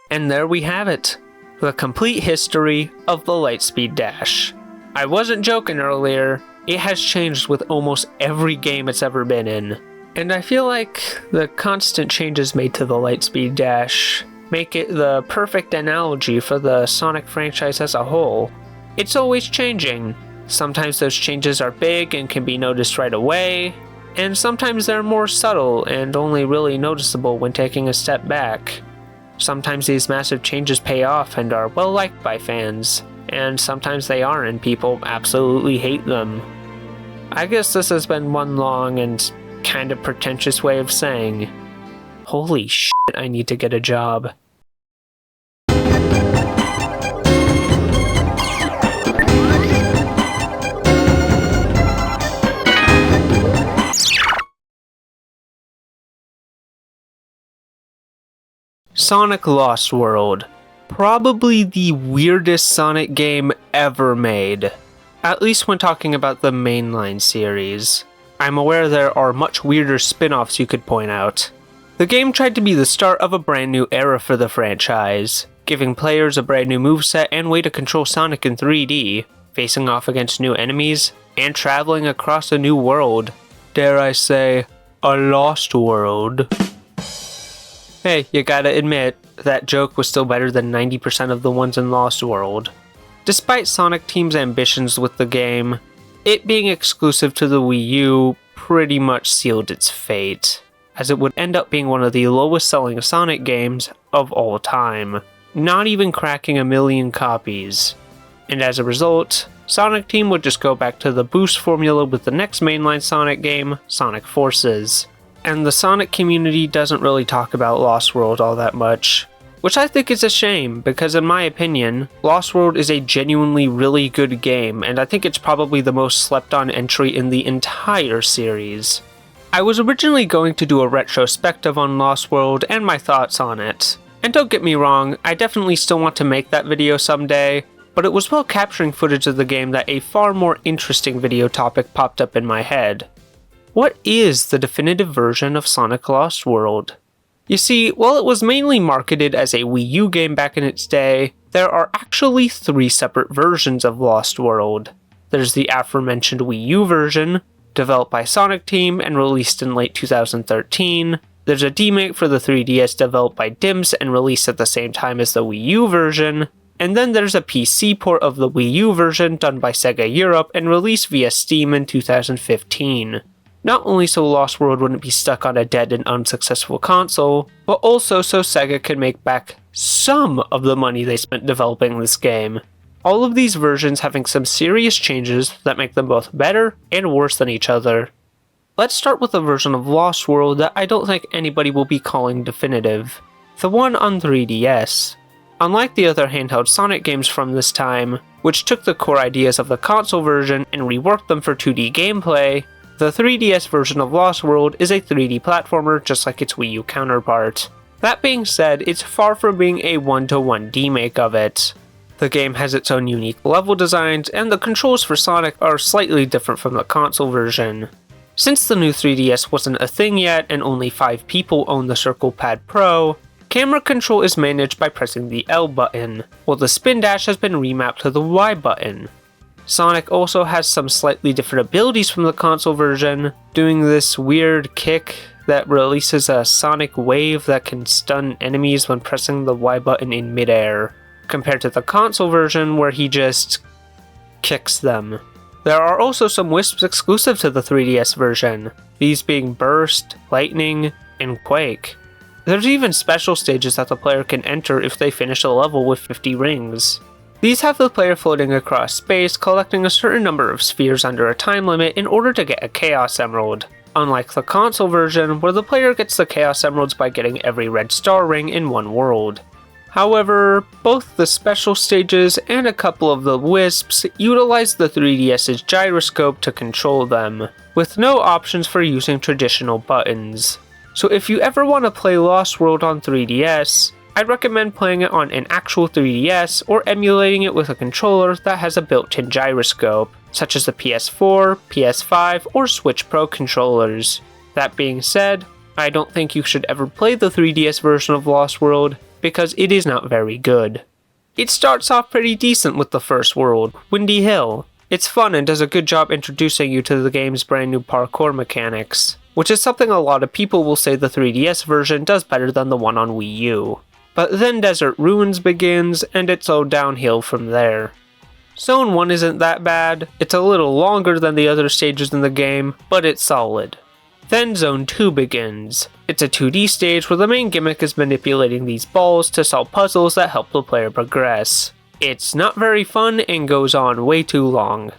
And there we have it, the complete history of the lightspeed dash. I wasn't joking earlier, it has changed with almost every game it's ever been in. And I feel like the constant changes made to the lightspeed dash make it the perfect analogy for the Sonic franchise as a whole. It's always changing. Sometimes those changes are big and can be noticed right away, and sometimes they're more subtle and only really noticeable when taking a step back. Sometimes these massive changes pay off and are well liked by fans, and sometimes they aren't and people absolutely hate them. I guess this has been one long and kind of pretentious way of saying, holy shit, I need to get a job. Sonic Lost World. Probably the weirdest Sonic game ever made. At least when talking about the mainline series. I'm aware there are much weirder spin-offs you could point out. The game tried to be the start of a brand new era for the franchise, giving players a brand new moveset and way to control Sonic in 3D, facing off against new enemies, and traveling across a new world. Dare I say, a lost world. Hey, you gotta admit, that joke was still better than 90% of the ones in Lost World. Despite Sonic Team's ambitions with the game, it being exclusive to the Wii U pretty much sealed its fate, as it would end up being one of the lowest selling Sonic games of all time, not even cracking 1 million copies. And as a result, Sonic Team would just go back to the boost formula with the next mainline Sonic game, Sonic Forces. And the Sonic community doesn't really talk about Lost World all that much, which I think is a shame, because in my opinion, Lost World is a genuinely really good game, and I think it's probably the most slept on entry in the entire series. I was originally going to do a retrospective on Lost World and my thoughts on it, and don't get me wrong, I definitely still want to make that video someday, but it was while capturing footage of the game that a far more interesting video topic popped up in my head. What is the definitive version of Sonic Lost World? You see, while it was mainly marketed as a Wii U game back in its day, there are actually 3 separate versions of Lost World. There's the aforementioned Wii U version, developed by Sonic Team and released in late 2013. There's a gimmick for the 3DS developed by DIMS and released at the same time as the Wii U version. And then there's a PC port of the Wii U version done by Sega Europe and released via Steam in 2015. Not only so Lost World wouldn't be stuck on a dead and unsuccessful console, but also so Sega could make back some of the money they spent developing this game. All of these versions having some serious changes that make them both better and worse than each other. Let's start with the version of Lost World that I don't think anybody will be calling definitive. The one on 3DS. Unlike the other handheld Sonic games from this time, which took the core ideas of the console version and reworked them for 2D gameplay, the 3DS version of Lost World is a 3D platformer just like its Wii U counterpart. That being said, it's far from being a one-to-one remake of it. The game has its own unique level designs, and the controls for Sonic are slightly different from the console version. Since the new 3DS wasn't a thing yet and only 5 people own the Circle Pad Pro, camera control is managed by pressing the L button, while the spin dash has been remapped to the Y button. Sonic also has some slightly different abilities from the console version, doing this weird kick that releases a sonic wave that can stun enemies when pressing the Y button in midair, compared to the console version where he just kicks them. There are also some wisps exclusive to the 3DS version, these being Burst, Lightning, and Quake. There's even special stages that the player can enter if they finish a level with 50 rings. These have the player floating across space, collecting a certain number of spheres under a time limit in order to get a Chaos Emerald, unlike the console version where the player gets the Chaos Emeralds by getting every red star ring in one world. However, both the special stages and a couple of the wisps utilize the 3DS's gyroscope to control them, with no options for using traditional buttons. So if you ever want to play Lost World on 3DS, I'd recommend playing it on an actual 3DS or emulating it with a controller that has a built-in gyroscope, such as the PS4, PS5, or Switch Pro controllers. That being said, I don't think you should ever play the 3DS version of Lost World, because it is not very good. It starts off pretty decent with the first world, Windy Hill. It's fun and does a good job introducing you to the game's brand new parkour mechanics, which is something a lot of people will say the 3DS version does better than the one on Wii U. But then Desert Ruins begins, and it's all downhill from there. Zone 1 isn't that bad, it's a little longer than the other stages in the game, but it's solid. Then Zone 2 begins. It's a 2D stage where the main gimmick is manipulating these balls to solve puzzles that help the player progress. It's not very fun and goes on way too long.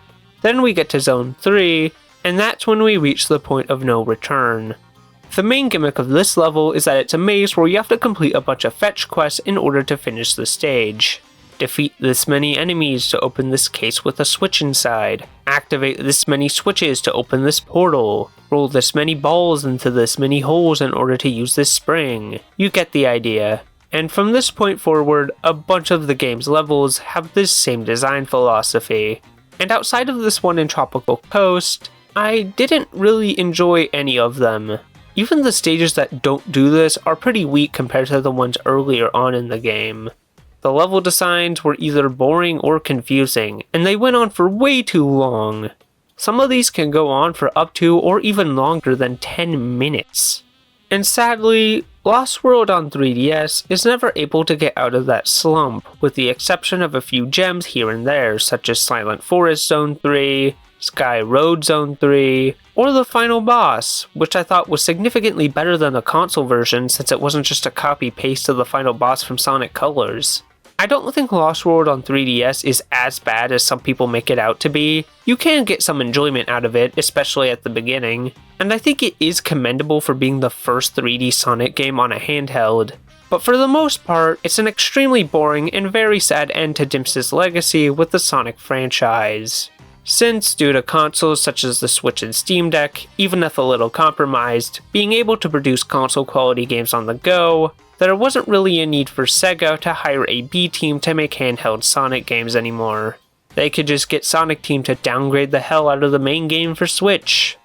Then we get to Zone 3, and that's when we reach the point of no return. The main gimmick of this level is that it's a maze where you have to complete a bunch of fetch quests in order to finish the stage. Defeat this many enemies to open this case with a switch inside. Activate this many switches to open this portal. Roll this many balls into this many holes in order to use this spring. You get the idea. And from this point forward, a bunch of the game's levels have this same design philosophy. And outside of this one in Tropical Coast, I didn't really enjoy any of them. Even the stages that don't do this are pretty weak compared to the ones earlier on in the game. The level designs were either boring or confusing, and they went on for way too long. Some of these can go on for up to or even longer than 10 minutes. And sadly, Lost World on 3DS is never able to get out of that slump, with the exception of a few gems here and there, such as Silent Forest Zone 3, Sky Road Zone 3, or the final boss, which I thought was significantly better than the console version since it wasn't just a copy-paste of the final boss from Sonic Colors. I don't think Lost World on 3DS is as bad as some people make it out to be. You can get some enjoyment out of it, especially at the beginning, and I think it is commendable for being the first 3D Sonic game on a handheld. But for the most part, it's an extremely boring and very sad end to Dimps' legacy with the Sonic franchise. Since, due to consoles such as the Switch and Steam Deck, even if a little compromised, being able to produce console-quality games on the go, there wasn't really a need for Sega to hire a B team to make handheld Sonic games anymore. They could just get Sonic Team to downgrade the hell out of the main game for Switch.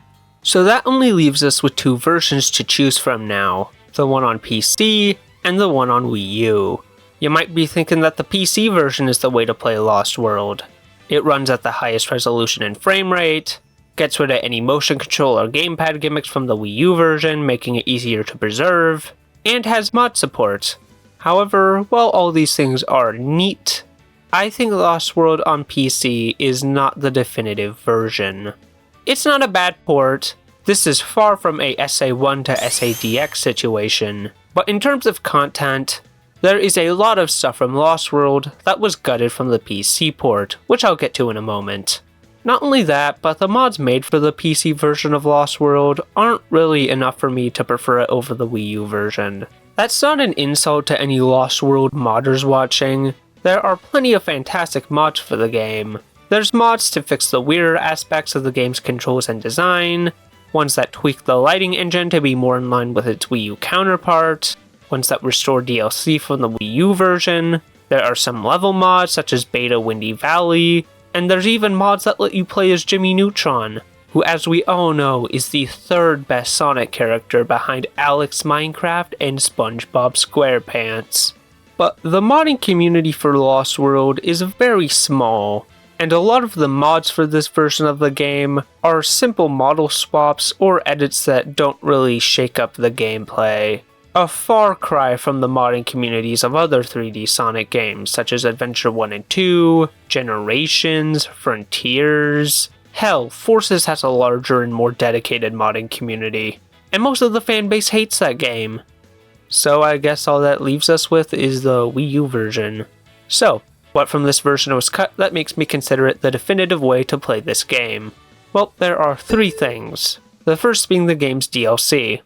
So that only leaves us with two versions to choose from now, the one on PC and the one on Wii U. You might be thinking that the PC version is the way to play Lost World. It runs at the highest resolution and frame rate, gets rid of any motion control or gamepad gimmicks from the Wii U version, making it easier to preserve, and has mod support. However, while all these things are neat, I think Lost World on PC is not the definitive version. It's not a bad port. This is far from a SA1 to SADX situation, but in terms of content, there is a lot of stuff from Lost World that was gutted from the PC port, which I'll get to in a moment. Not only that, but the mods made for the PC version of Lost World aren't really enough for me to prefer it over the Wii U version. That's not an insult to any Lost World modders watching. There are plenty of fantastic mods for the game. There's mods to fix the weirder aspects of the game's controls and design, ones that tweak the lighting engine to be more in line with its Wii U counterpart, ones that restore DLC from the Wii U version. There are some level mods such as Beta Windy Valley, and there's even mods that let you play as Jimmy Neutron, who as we all know is the third best Sonic character behind Alex Minecraft and SpongeBob SquarePants. But the modding community for Lost World is very small, and a lot of the mods for this version of the game are simple model swaps or edits that don't really shake up the gameplay. A far cry from the modding communities of other 3D Sonic games such as Adventure 1 and 2, Generations, Frontiers. Hell, Forces has a larger and more dedicated modding community, and most of the fanbase hates that game. So I guess all that leaves us with is the Wii U version. So, What from this version was cut that makes me consider it the definitive way to play this game? Well, there are 3 things. The first being the game's DLC.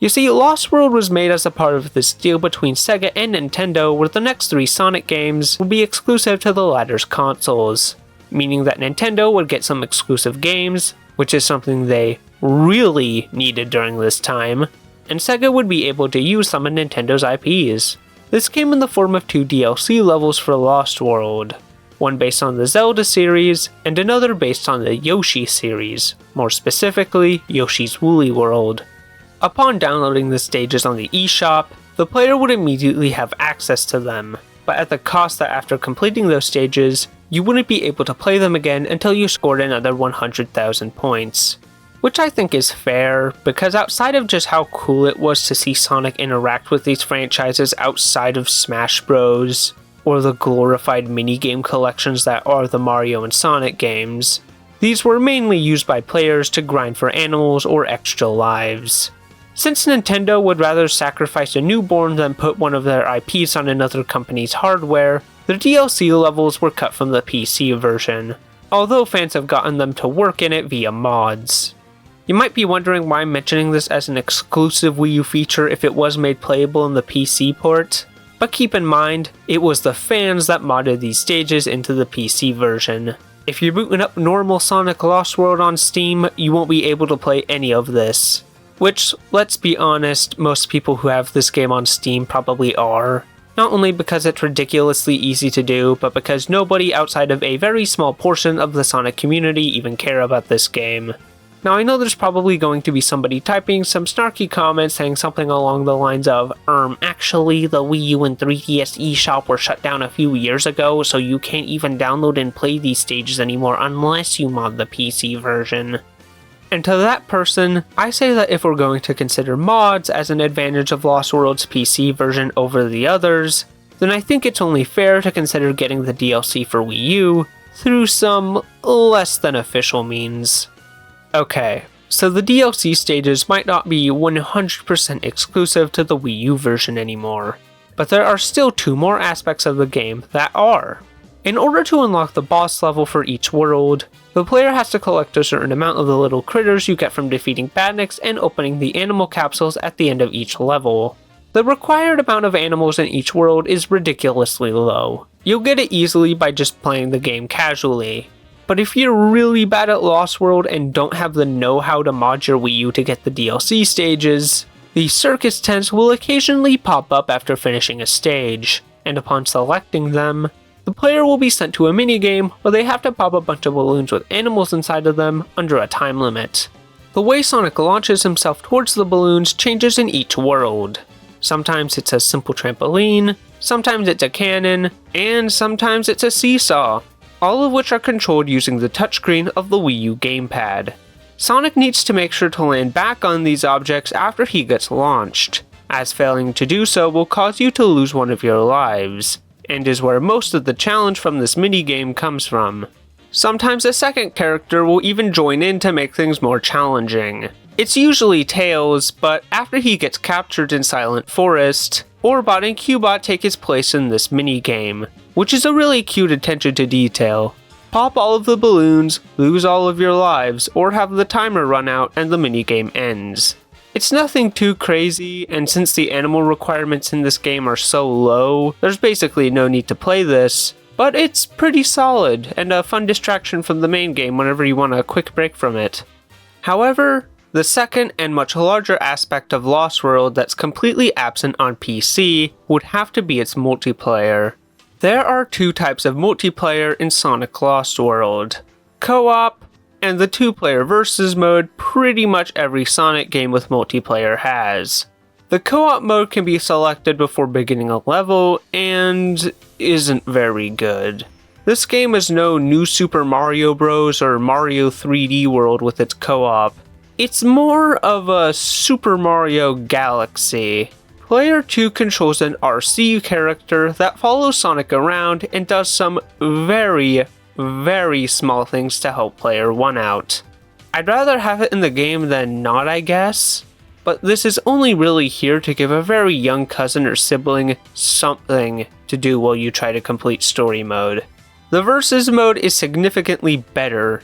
You see, Lost World was made as a part of this deal between Sega and Nintendo where the next 3 Sonic games would be exclusive to the latter's consoles, meaning that Nintendo would get some exclusive games, which is something they really needed during this time, and Sega would be able to use some of Nintendo's IPs. This came in the form of 2 DLC levels for Lost World, one based on the Zelda series, and another based on the Yoshi series, more specifically, Yoshi's Woolly World. Upon downloading the stages on the eShop, the player would immediately have access to them, but at the cost that after completing those stages, you wouldn't be able to play them again until you scored another 100,000 points. Which I think is fair, because outside of just how cool it was to see Sonic interact with these franchises outside of Smash Bros, or the glorified minigame collections that are the Mario and Sonic games, these were mainly used by players to grind for animals or extra lives. Since Nintendo would rather sacrifice a newborn than put one of their IPs on another company's hardware, the DLC levels were cut from the PC version, although fans have gotten them to work in it via mods. You might be wondering why I'm mentioning this as an exclusive Wii U feature if it was made playable in the PC port, but keep in mind, it was the fans that modded these stages into the PC version. If you're booting up normal Sonic Lost World on Steam, you won't be able to play any of this. Which, let's be honest, most people who have this game on Steam probably are. Not only because it's ridiculously easy to do, but because nobody outside of a very small portion of the Sonic community even care about this game. Now I know there's probably going to be somebody typing some snarky comments saying something along the lines of, actually the Wii U and 3DS eShop were shut down a few years ago, so you can't even download and play these stages anymore unless you mod the PC version. And to that person, I say that if we're going to consider mods as an advantage of Lost World's PC version over the others, then I think it's only fair to consider getting the DLC for Wii U through some less than official means. Okay, so the DLC stages might not be 100% exclusive to the Wii U version anymore, but there are still 2 more aspects of the game that are. In order to unlock the boss level for each world, the player has to collect a certain amount of the little critters you get from defeating badniks and opening the animal capsules at the end of each level. The required amount of animals in each world is ridiculously low. You'll get it easily by just playing the game casually. But if you're really bad at Lost World and don't have the know-how to mod your Wii U to get the DLC stages, the circus tents will occasionally pop up after finishing a stage, and upon selecting them, the player will be sent to a minigame where they have to pop a bunch of balloons with animals inside of them under a time limit. The way Sonic launches himself towards the balloons changes in each world. Sometimes it's a simple trampoline, sometimes it's a cannon, and sometimes it's a seesaw, all of which are controlled using the touchscreen of the Wii U gamepad. Sonic needs to make sure to land back on these objects after he gets launched, as failing to do so will cause you to lose one of your lives, and is where most of the challenge from this minigame comes from. Sometimes a second character will even join in to make things more challenging. It's usually Tails, but after he gets captured in Silent Forest, Orbot and Cubot take his place in this minigame, which is a really cute attention to detail. Pop all of the balloons, lose all of your lives, or have the timer run out and the minigame ends. It's nothing too crazy, and since the animal requirements in this game are so low, there's basically no need to play this, but it's pretty solid and a fun distraction from the main game whenever you want a quick break from it. However, the second and much larger aspect of Lost World that's completely absent on PC would have to be its multiplayer. There are 2 types of multiplayer in Sonic Lost World: co-op, and the 2-player versus mode pretty much every Sonic game with multiplayer has. The co-op mode can be selected before beginning a level, and isn't very good. This game is no New Super Mario Bros. Or Mario 3D World with its co-op. It's more of a Super Mario Galaxy. Player 2 controls an RC character that follows Sonic around and does some very small things to help player 1 out. I'd rather have it in the game than not, I guess, but this is only really here to give a very young cousin or sibling something to do while you try to complete story mode. The Versus mode is significantly better.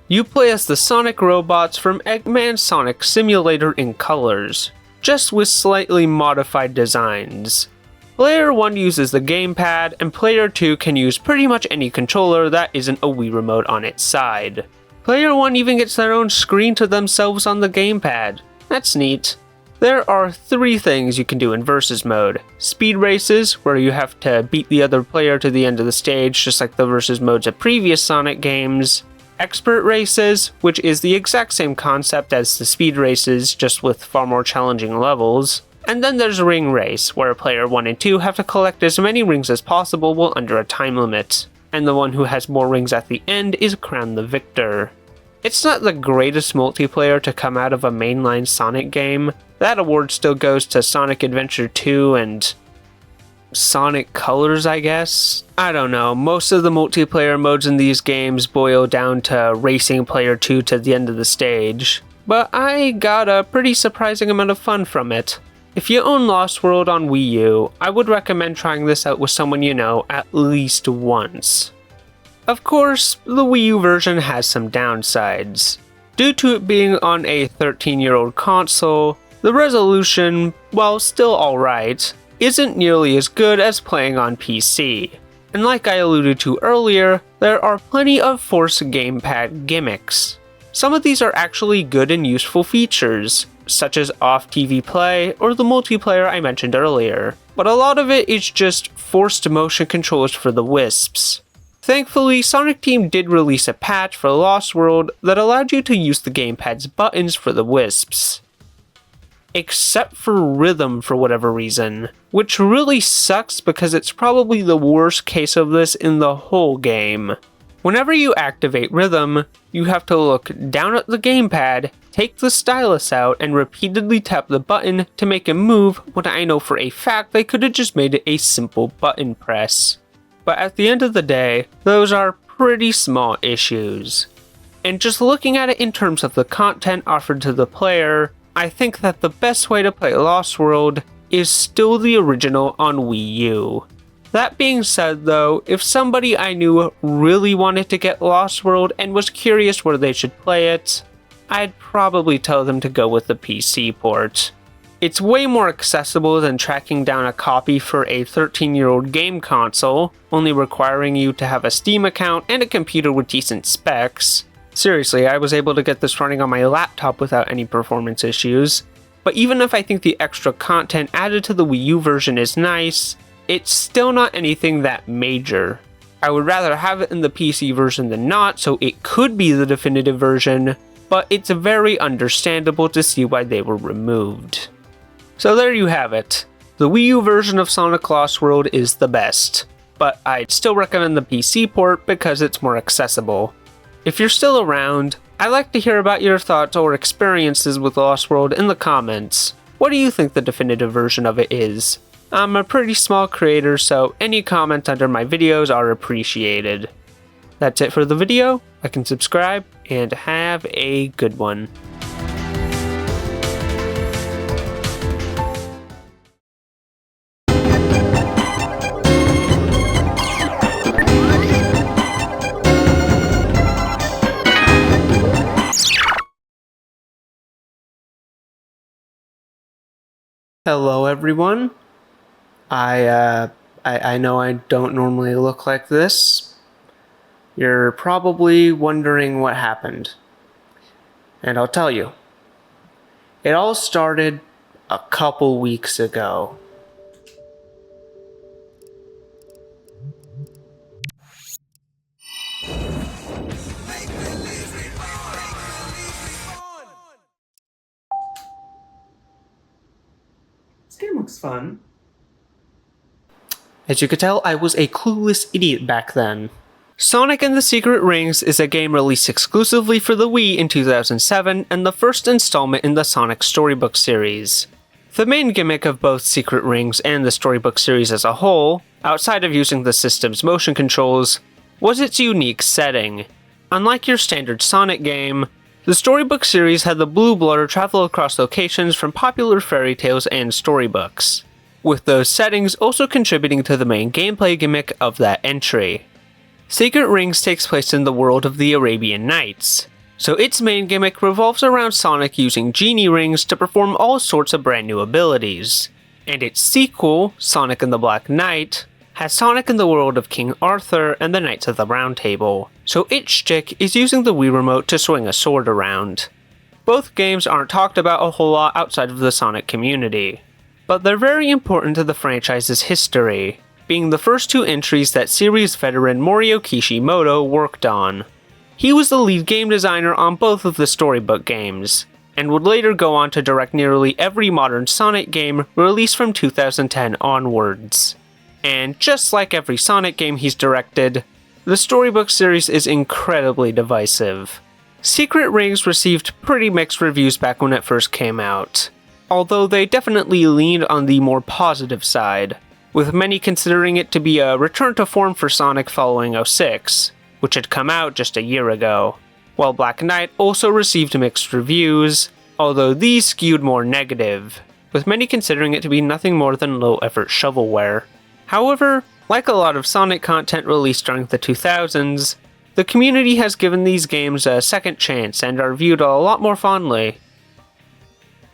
You play as the Sonic robots from Eggman's Sonic Simulator in colors, just with slightly modified designs. Player 1 uses the gamepad, and Player 2 can use pretty much any controller that isn't a Wii remote on its side. Player 1 even gets their own screen to themselves on the gamepad. That's neat. There are 3 things you can do in Versus mode. Speed races, where you have to beat the other player to the end of the stage, just like the Versus modes of previous Sonic games. Expert races, which is the exact same concept as the speed races, just with far more challenging levels. And then there's Ring Race, where player 1 and 2 have to collect as many rings as possible while under a time limit. And the one who has more rings at the end is crowned the victor. It's not the greatest multiplayer to come out of a mainline Sonic game. That award still goes to Sonic Adventure 2 and Sonic Colors, I guess? I don't know, most of the multiplayer modes in these games boil down to racing player 2 to the end of the stage. But I got a pretty surprising amount of fun from it. If you own Lost World on Wii U, I would recommend trying this out with someone you know at least once. Of course, the Wii U version has some downsides. Due to it being on a 13-year-old console, the resolution, while still alright, isn't nearly as good as playing on PC. And like I alluded to earlier, there are plenty of forced gamepad gimmicks. Some of these are actually good and useful features, such as off-TV play or the multiplayer I mentioned earlier, but a lot of it is just forced motion controls for the Wisps. Thankfully, Sonic Team did release a patch for Lost World that allowed you to use the gamepad's buttons for the Wisps. Except for rhythm for whatever reason, which really sucks because it's probably the worst case of this in the whole game. Whenever you activate rhythm, you have to look down at the gamepad, take the stylus out, and repeatedly tap the button to make a move when I know for a fact they could have just made it a simple button press. But at the end of the day, those are pretty small issues. And just looking at it in terms of the content offered to the player, I think that the best way to play Lost World is still the original on Wii U. That being said though, if somebody I knew really wanted to get Lost World and was curious where they should play it, I'd probably tell them to go with the PC port. It's way more accessible than tracking down a copy for a 13-year-old game console, only requiring you to have a Steam account and a computer with decent specs. Seriously, I was able to get this running on my laptop without any performance issues. But even if I think the extra content added to the Wii U version is nice, it's still not anything that major. I would rather have it in the PC version than not, so it could be the definitive version, but it's very understandable to see why they were removed. So there you have it. The Wii U version of Sonic Lost World is the best, but I'd still recommend the PC port because it's more accessible. If you're still around, I'd like to hear about your thoughts or experiences with Lost World in the comments. What do you think the definitive version of it is? I'm a pretty small creator, so any comments under my videos are appreciated. That's it for the video. Like and subscribe, and have a good one. Hello everyone. I know I don't normally look like this. You're probably wondering what happened. And I'll tell you. It all started a couple weeks ago. This game looks fun. As you could tell, I was a clueless idiot back then. Sonic and the Secret Rings is a game released exclusively for the Wii in 2007 and the first installment in the Sonic Storybook series. The main gimmick of both Secret Rings and the Storybook series as a whole, outside of using the system's motion controls, was its unique setting. Unlike your standard Sonic game, The storybook series had the Blue Blooder travel across locations from popular fairy tales and storybooks, with those settings also contributing to the main gameplay gimmick of that entry. Secret Rings takes place in the world of the Arabian Nights, so its main gimmick revolves around Sonic using genie rings to perform all sorts of brand new abilities. And its sequel, Sonic and the Black Knight, has Sonic in the world of King Arthur and the Knights of the Round Table, so its shtick is using the Wii Remote to swing a sword around. Both games aren't talked about a whole lot outside of the Sonic community, but they're very important to the franchise's history, being the first two entries that series veteran Morio Kishimoto worked on. He was the lead game designer on both of the storybook games, and would later go on to direct nearly every modern Sonic game released from 2010 onwards. And just like every Sonic game he's directed, the storybook series is incredibly divisive. Secret Rings received pretty mixed reviews back when it first came out, although they definitely leaned on the more positive side, with many considering it to be a return to form for Sonic following 06, which had come out just a year ago, while Black Knight also received mixed reviews, although these skewed more negative, with many considering it to be nothing more than low-effort shovelware. However, like a lot of Sonic content released during the 2000s, the community has given these games a second chance and are viewed a lot more fondly.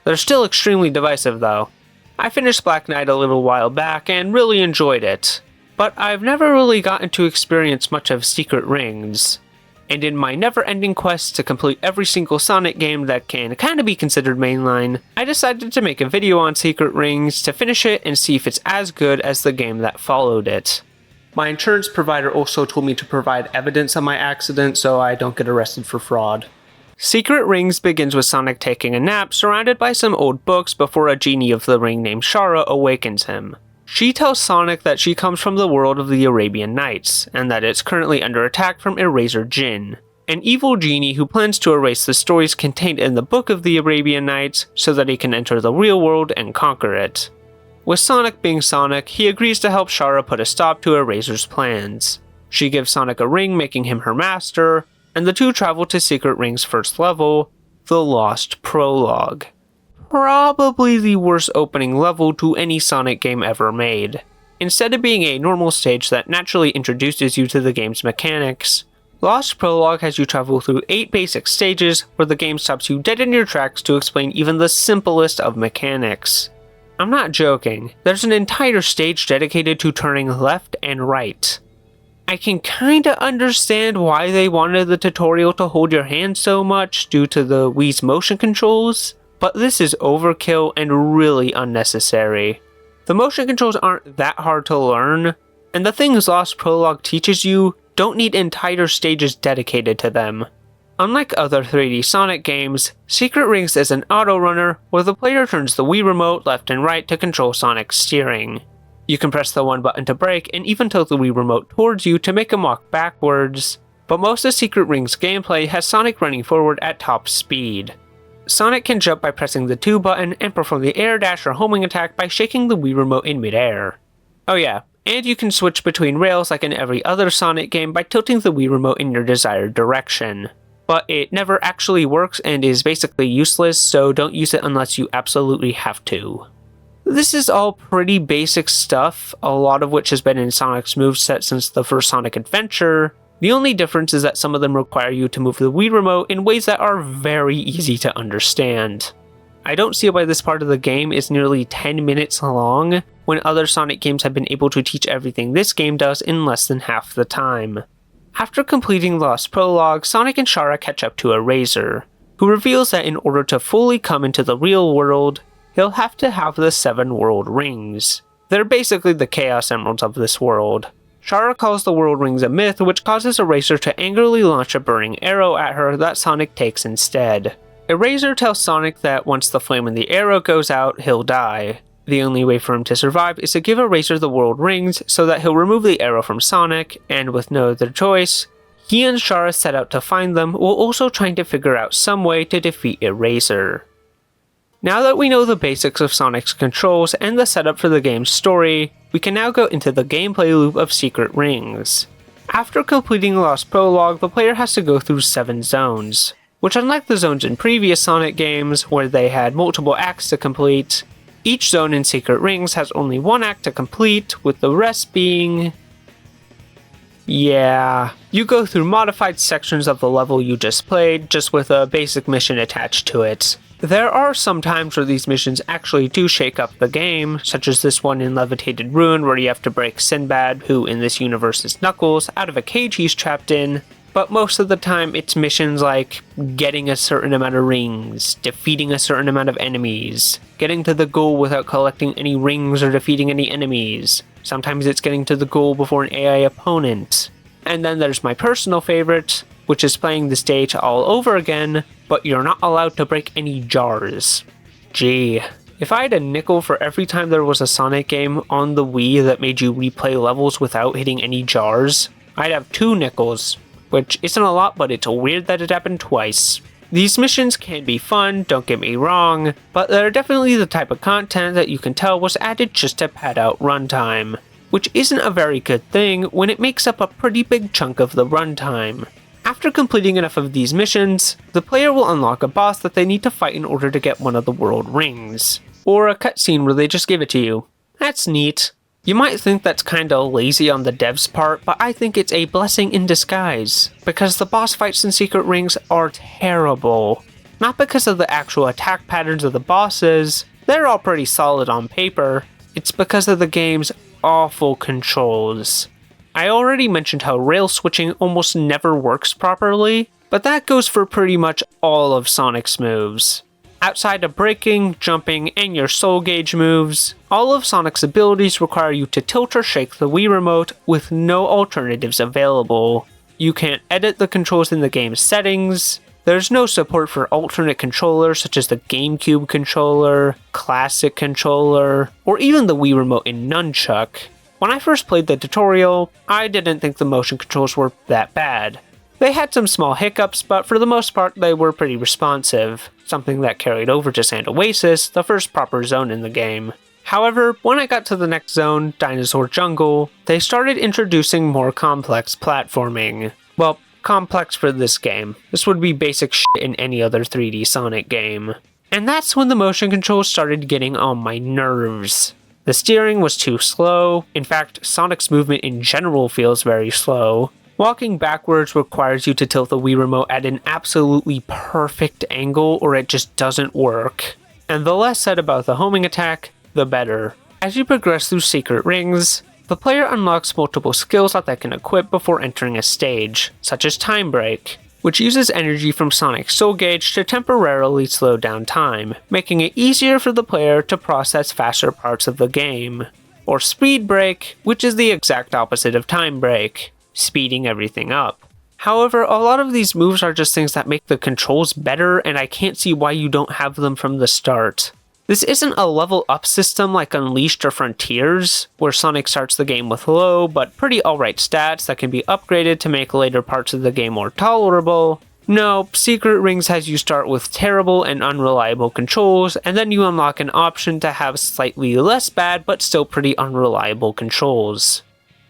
They're still extremely divisive though. I finished Black Knight a little while back and really enjoyed it, but I've never really gotten to experience much of Secret Rings, and in my never-ending quest to complete every single Sonic game that can kinda be considered mainline, I decided to make a video on Secret Rings to finish it and see if it's as good as the game that followed it. My insurance provider also told me to provide evidence of my accident so I don't get arrested for fraud. Secret Rings begins with Sonic taking a nap surrounded by some old books before a genie of the ring named Shara awakens him. She tells Sonic that she comes from the world of the Arabian Nights, and that it's currently under attack from Eraser Jin, an evil genie who plans to erase the stories contained in the Book of the Arabian Nights so that he can enter the real world and conquer it. With Sonic being Sonic, he agrees to help Shara put a stop to Eraser's plans. She gives Sonic a ring making him her master, and the two travel to Secret Ring's first level, the Lost Prologue. Probably the worst opening level to any Sonic game ever made. Instead of being a normal stage that naturally introduces you to the game's mechanics, Lost Prologue has you travel through 8 basic stages where the game stops you dead in your tracks to explain even the simplest of mechanics. I'm not joking, there's an entire stage dedicated to turning left and right. I can kinda understand why they wanted the tutorial to hold your hand so much due to the Wii's motion controls, but this is overkill and really unnecessary. The motion controls aren't that hard to learn, and the things Lost Prologue teaches you don't need entire stages dedicated to them. Unlike other 3D Sonic games, Secret Rings is an auto-runner where the player turns the Wii Remote left and right to control Sonic's steering. You can press the one button to brake and even tilt the Wii Remote towards you to make him walk backwards, but most of Secret Rings gameplay has Sonic running forward at top speed. Sonic can jump by pressing the 2 button and perform the air dash or homing attack by shaking the Wii Remote in midair. Oh yeah, and you can switch between rails like in every other Sonic game by tilting the Wii Remote in your desired direction. But it never actually works and is basically useless, so don't use it unless you absolutely have to. This is all pretty basic stuff, a lot of which has been in Sonic's moveset since the first Sonic Adventure. The only difference is that some of them require you to move the Wii Remote in ways that are very easy to understand. I don't see why this part of the game is nearly 10 minutes long, when other Sonic games have been able to teach everything this game does in less than half the time. After completing Lost Prologue, Sonic and Shara catch up to Eraser, who reveals that in order to fully come into the real world, he'll have to have the 7 World Rings. They're basically the Chaos Emeralds of this world. Shara calls the World Rings a myth, which causes Eraser to angrily launch a burning arrow at her that Sonic takes instead. Eraser tells Sonic that once the flame in the arrow goes out, he'll die. The only way for him to survive is to give Eraser the World Rings so that he'll remove the arrow from Sonic, and with no other choice, he and Shara set out to find them while also trying to figure out some way to defeat Eraser. Now that we know the basics of Sonic's controls and the setup for the game's story, we can now go into the gameplay loop of Secret Rings. After completing Lost Prologue, the player has to go through 7 zones. which, unlike the zones in previous Sonic games where they had multiple acts to complete, each zone in Secret Rings has only one act to complete, with the rest being... yeah, you go through modified sections of the level you just played, just with a basic mission attached to it. There are some times where these missions actually do shake up the game, such as this one in Levitated Ruin where you have to break Sinbad, who in this universe is Knuckles, out of a cage he's trapped in, but most of the time it's missions like getting a certain amount of rings, defeating a certain amount of enemies, getting to the goal without collecting any rings or defeating any enemies. Sometimes it's getting to the goal before an AI opponent. And then there's my personal favorite, which is playing the stage all over again, but you're not allowed to break any jars. Gee, if I had a nickel for every time there was a Sonic game on the Wii that made you replay levels without hitting any jars, I'd have 2 nickels, which isn't a lot, but it's weird that it happened twice. These missions can be fun, don't get me wrong, but they're definitely the type of content that you can tell was added just to pad out runtime, which isn't a very good thing when it makes up a pretty big chunk of the runtime. After completing enough of these missions, the player will unlock a boss that they need to fight in order to get one of the world rings, or a cutscene where they just give it to you. That's neat. You might think that's kinda lazy on the devs' part, but I think it's a blessing in disguise, because the boss fights in Secret Rings are terrible. Not because of the actual attack patterns of the bosses, they're all pretty solid on paper, it's because of the game's awful controls. I already mentioned how rail switching almost never works properly, but that goes for pretty much all of Sonic's moves. Outside of braking, jumping, and your soul gauge moves, all of Sonic's abilities require you to tilt or shake the Wii Remote with no alternatives available. You can't edit the controls in the game's settings, there's no support for alternate controllers such as the GameCube controller, Classic controller, or even the Wii Remote in Nunchuck. When I first played the tutorial, I didn't think the motion controls were that bad. They had some small hiccups, but for the most part they were pretty responsive, something that carried over to Sand Oasis, the first proper zone in the game. However, when I got to the next zone, Dinosaur Jungle, they started introducing more complex platforming. Well, complex for this game. This would be basic shit in any other 3D Sonic game. And that's when the motion controls started getting on my nerves. The steering was too slow. In fact, Sonic's movement in general feels very slow. Walking backwards requires you to tilt the Wii Remote at an absolutely perfect angle or it just doesn't work. And the less said about the homing attack, the better. As you progress through Secret Rings, the player unlocks multiple skills that they can equip before entering a stage, such as Time Break, which uses energy from Sonic's soul gauge to temporarily slow down time, making it easier for the player to process faster parts of the game. Or Speed Break, which is the exact opposite of Time Break, speeding everything up. However, a lot of these moves are just things that make the controls better, and I can't see why you don't have them from the start. This isn't a level up system like Unleashed or Frontiers, where Sonic starts the game with low but pretty alright stats that can be upgraded to make later parts of the game more tolerable. No, Secret Rings has you start with terrible and unreliable controls, and then you unlock an option to have slightly less bad but still pretty unreliable controls.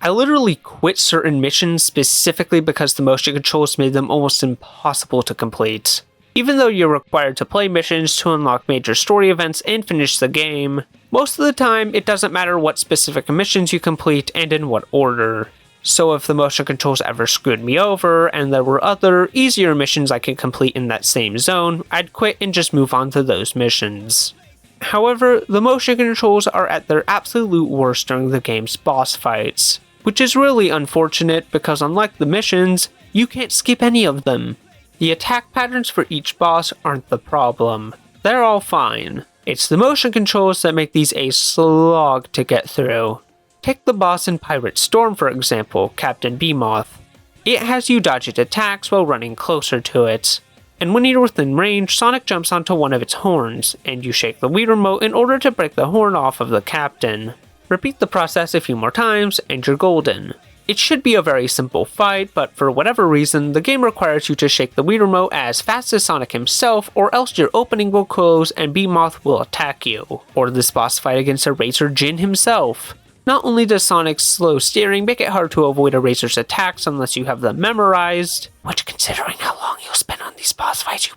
I literally quit certain missions specifically because the motion controls made them almost impossible to complete. Even though you're required to play missions to unlock major story events and finish the game, most of the time it doesn't matter what specific missions you complete and in what order. So if the motion controls ever screwed me over and there were other, easier missions I could complete in that same zone, I'd quit and just move on to those missions. However, the motion controls are at their absolute worst during the game's boss fights, which is really unfortunate because unlike the missions, you can't skip any of them. The attack patterns for each boss aren't the problem. They're all fine. It's the motion controls that make these a slog to get through. Take the boss in Pirate Storm for example, Captain Beamoth. It has you dodge its attacks while running closer to it. And when you're within range, Sonic jumps onto one of its horns, and you shake the Wii Remote in order to break the horn off of the captain. Repeat the process a few more times, and you're golden. It should be a very simple fight, but for whatever reason, the game requires you to shake the Wii Remote as fast as Sonic himself, or else your opening will close and Beamoth will attack you. Or this boss fight against Eraser Jin himself. Not only does Sonic's slow steering make it hard to avoid Eraser's attacks unless you have them memorized, which considering how long you'll spend on these boss fights,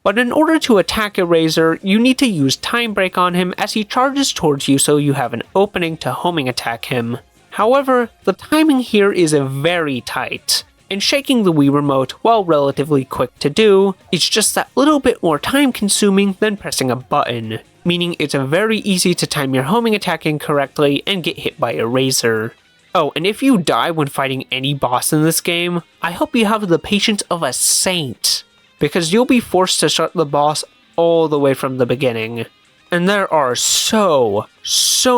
But in order to attack Eraser, you need to use Time Break on him as he charges towards you so you have an opening to homing attack him. However, the timing here is very tight, and shaking the Wii Remote, while relatively quick to do, is just that little bit more time consuming than pressing a button, meaning it's very easy to time your homing attack incorrectly and get hit by Eraser. Oh, and if you die when fighting any boss in this game, I hope you have the patience of a saint, because you'll be forced to start the boss all the way from the beginning. And there are so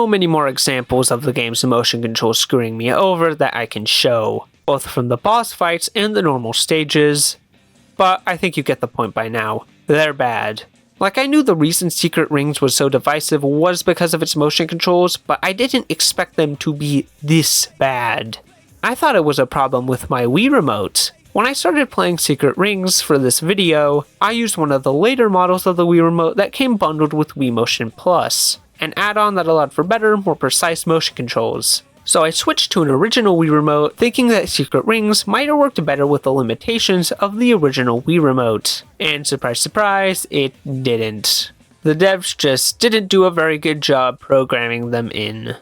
many more examples of the game's motion control screwing me over that I can show, both from the boss fights and the normal stages. But I think you get the point by now. They're bad. Like, I knew the reason Secret Rings was so divisive was because of its motion controls, but I didn't expect them to be this bad. I thought it was a problem with my Wii Remote. When I started playing Secret Rings for this video, I used one of the later models of the Wii Remote that came bundled with Wii Motion Plus, an add-on that allowed for better, more precise motion controls. So I switched to an original Wii Remote, thinking that Secret Rings might have worked better with the limitations of the original Wii Remote. And surprise surprise, it didn't. The devs just didn't do a very good job programming them in.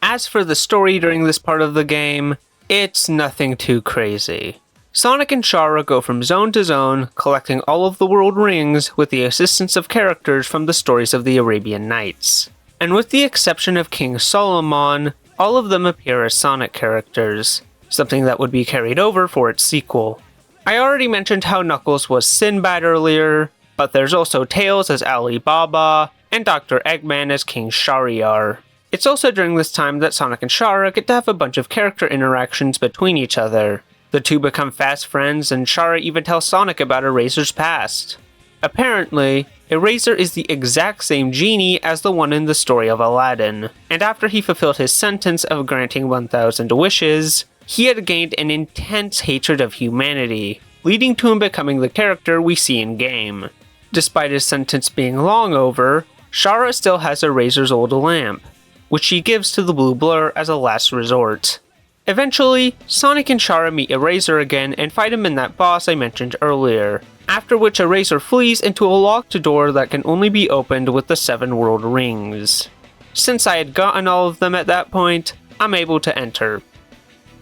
As for the story during this part of the game, it's nothing too crazy. Sonic and Chara go from zone to zone, collecting all of the world rings with the assistance of characters from the stories of the Arabian Nights. And with the exception of King Solomon, all of them appear as Sonic characters, something that would be carried over for its sequel. I already mentioned how Knuckles was Sinbad earlier, but there's also Tails as Ali Baba, and Dr. Eggman as King Shahryar. It's also during this time that Sonic and Chara get to have a bunch of character interactions between each other. The two become fast friends, and Chara even tells Sonic about Eraser's past. Apparently, Eraser is the exact same genie as the one in the story of Aladdin, and after he fulfilled his sentence of granting 1,000 wishes, he had gained an intense hatred of humanity, leading to him becoming the character we see in-game. Despite his sentence being long over, Chara still has Eraser's old lamp, which she gives to the Blue Blur as a last resort. Eventually, Sonic and Chara meet Eraser again and fight him in that boss I mentioned earlier, after which Eraser flees into a locked door that can only be opened with the 7 world rings. Since I had gotten all of them at that point, I'm able to enter.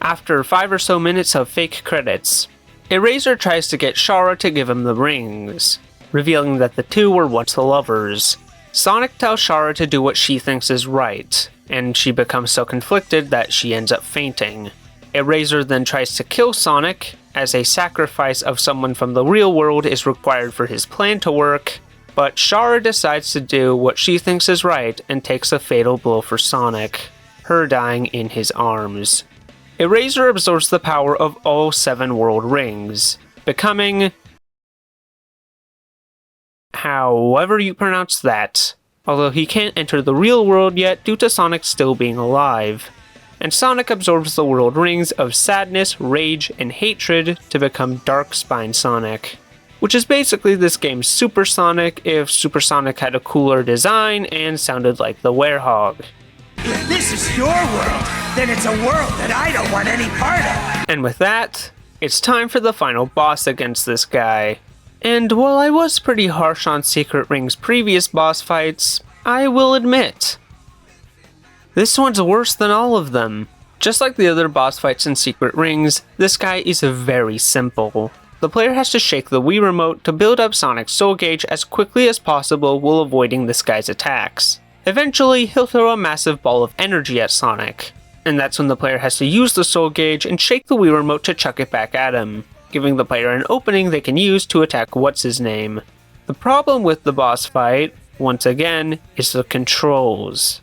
After 5 or so minutes of fake credits, Eraser tries to get Chara to give him the rings, revealing that the two were once lovers. Sonic tells Chara to do what she thinks is right, and she becomes so conflicted that she ends up fainting. Eraser then tries to kill Sonic, as a sacrifice of someone from the real world is required for his plan to work, but Chara decides to do what she thinks is right and takes a fatal blow for Sonic, her dying in his arms. Eraser absorbs the power of all 7 world rings, becoming... however you pronounce that, although he can't enter the real world yet due to Sonic still being alive. And Sonic absorbs the world rings of sadness, rage, and hatred to become Dark Spine Sonic, which is basically this game's Super Sonic if Super Sonic had a cooler design and sounded like the Werehog. If this is your world, then it's a world that I don't want any part of. And with that, it's time for the final boss against this guy. And while I was pretty harsh on Secret Ring's previous boss fights, I will admit, this one's worse than all of them. Just like the other boss fights in Secret Rings, this guy is very simple. The player has to shake the Wii Remote to build up Sonic's soul gauge as quickly as possible while avoiding this guy's attacks. Eventually, he'll throw a massive ball of energy at Sonic, and that's when the player has to use the soul gauge and shake the Wii Remote to chuck it back at him, giving the player an opening they can use to attack What's-His-Name. The problem with the boss fight, once again, is the controls.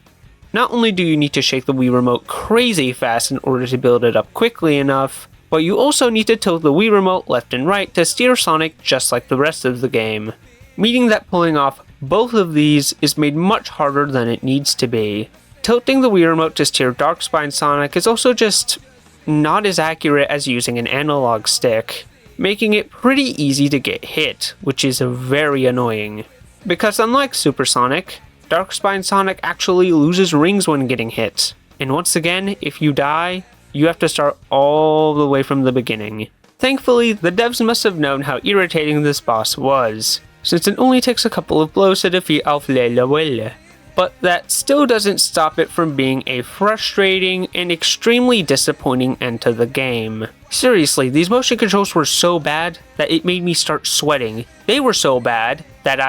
Not only do you need to shake the Wii Remote crazy fast in order to build it up quickly enough, but you also need to tilt the Wii Remote left and right to steer Sonic just like the rest of the game, meaning that pulling off both of these is made much harder than it needs to be. Tilting the Wii Remote to steer Dark Spine Sonic is also just not as accurate as using an analog stick, making it pretty easy to get hit, which is very annoying. Because unlike Super Sonic, Dark Spine Sonic actually loses rings when getting hit, and once again, if you die, you have to start all the way from the beginning. Thankfully, the devs must have known how irritating this boss was, since it only takes a couple of blows to defeat Alflelawelle. But that still doesn't stop it from being a frustrating and extremely disappointing end to the game. Seriously, these motion controls were so bad that it made me start sweating. They were so bad that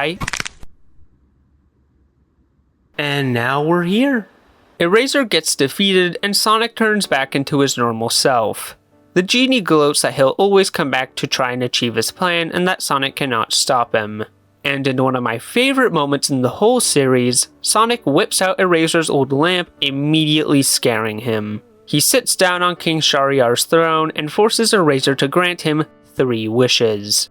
And now we're here. Eraser gets defeated and Sonic turns back into his normal self. The genie gloats that he'll always come back to try and achieve his plan and that Sonic cannot stop him. And in one of my favorite moments in the whole series, Sonic whips out Eraser's old lamp, immediately scaring him. He sits down on King Shahryar's throne and forces Eraser to grant him 3 wishes.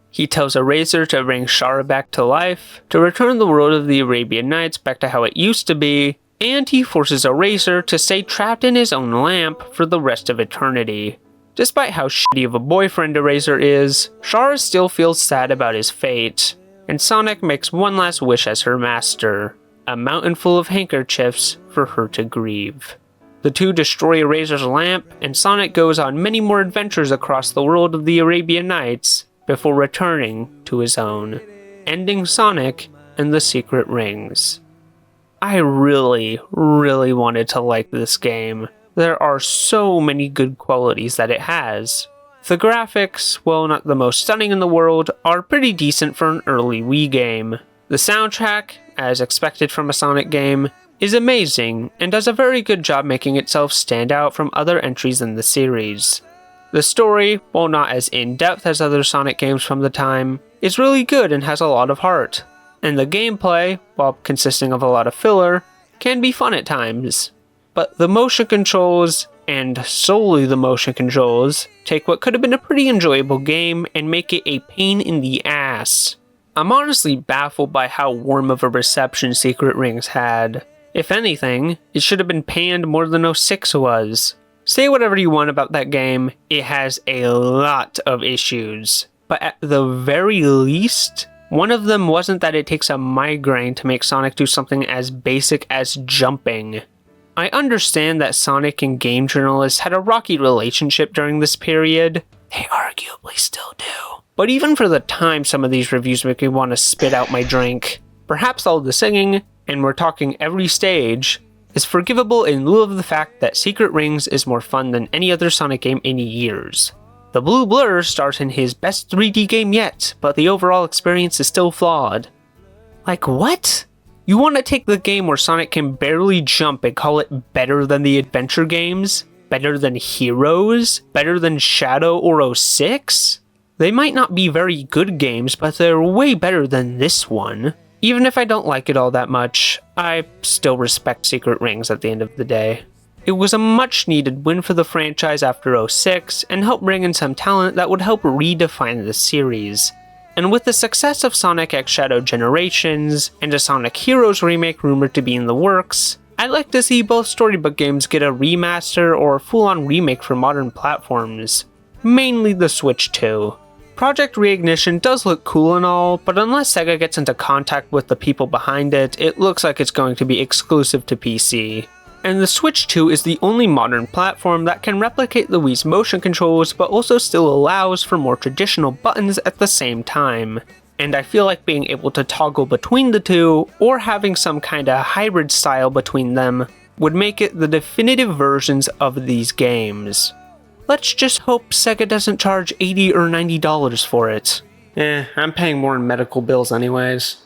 He tells Eraser to bring Shahra back to life, to return the world of the Arabian Nights back to how it used to be, and he forces Eraser to stay trapped in his own lamp for the rest of eternity. Despite how shitty of a boyfriend Eraser is, Shahra still feels sad about his fate. And Sonic makes one last wish as her master, a mountain full of handkerchiefs for her to grieve. The two destroy Eraser's lamp, and Sonic goes on many more adventures across the world of the Arabian Nights before returning to his own, ending Sonic and the Secret Rings. I really wanted to like this game. There are so many good qualities that it has. The graphics, while not the most stunning in the world, are pretty decent for an early Wii game. The soundtrack, as expected from a Sonic game, is amazing and does a very good job making itself stand out from other entries in the series. The story, while not as in-depth as other Sonic games from the time, is really good and has a lot of heart. And the gameplay, while consisting of a lot of filler, can be fun at times. But the motion controls, and solely the motion controls, take what could have been a pretty enjoyable game and make it a pain in the ass. I'm honestly baffled by how warm of a reception Secret Rings had. If anything, it should have been panned more than 06 was. Say whatever you want about that game, it has a lot of issues. But at the very least, one of them wasn't that it takes a migraine to make Sonic do something as basic as jumping. I understand that Sonic and game journalists had a rocky relationship during this period. They arguably still do. But even for the time, some of these reviews make me want to spit out my drink. Perhaps all the singing, and we're talking every stage, is forgivable in lieu of the fact that Secret Rings is more fun than any other Sonic game in years. The Blue Blur stars in his best 3D game yet, but the overall experience is still flawed. Like what? You want to take the game where Sonic can barely jump and call it better than the adventure games? Better than Heroes? Better than Shadow or 06? They might not be very good games, but they're way better than this one. Even if I don't like it all that much, I still respect Secret Rings at the end of the day. It was a much needed win for the franchise after 06 and helped bring in some talent that would help redefine the series. And with the success of Sonic X Shadow Generations, and a Sonic Heroes remake rumored to be in the works, I'd like to see both storybook games get a remaster or full-on remake for modern platforms. Mainly the Switch 2. Project Reignition does look cool and all, but unless Sega gets into contact with the people behind it, it looks like it's going to be exclusive to PC. And the Switch 2 is the only modern platform that can replicate the Wii's motion controls but also still allows for more traditional buttons at the same time. And I feel like being able to toggle between the two, or having some kinda hybrid style between them, would make it the definitive versions of these games. Let's just hope Sega doesn't charge $80 or $90 for it. I'm paying more in medical bills anyways.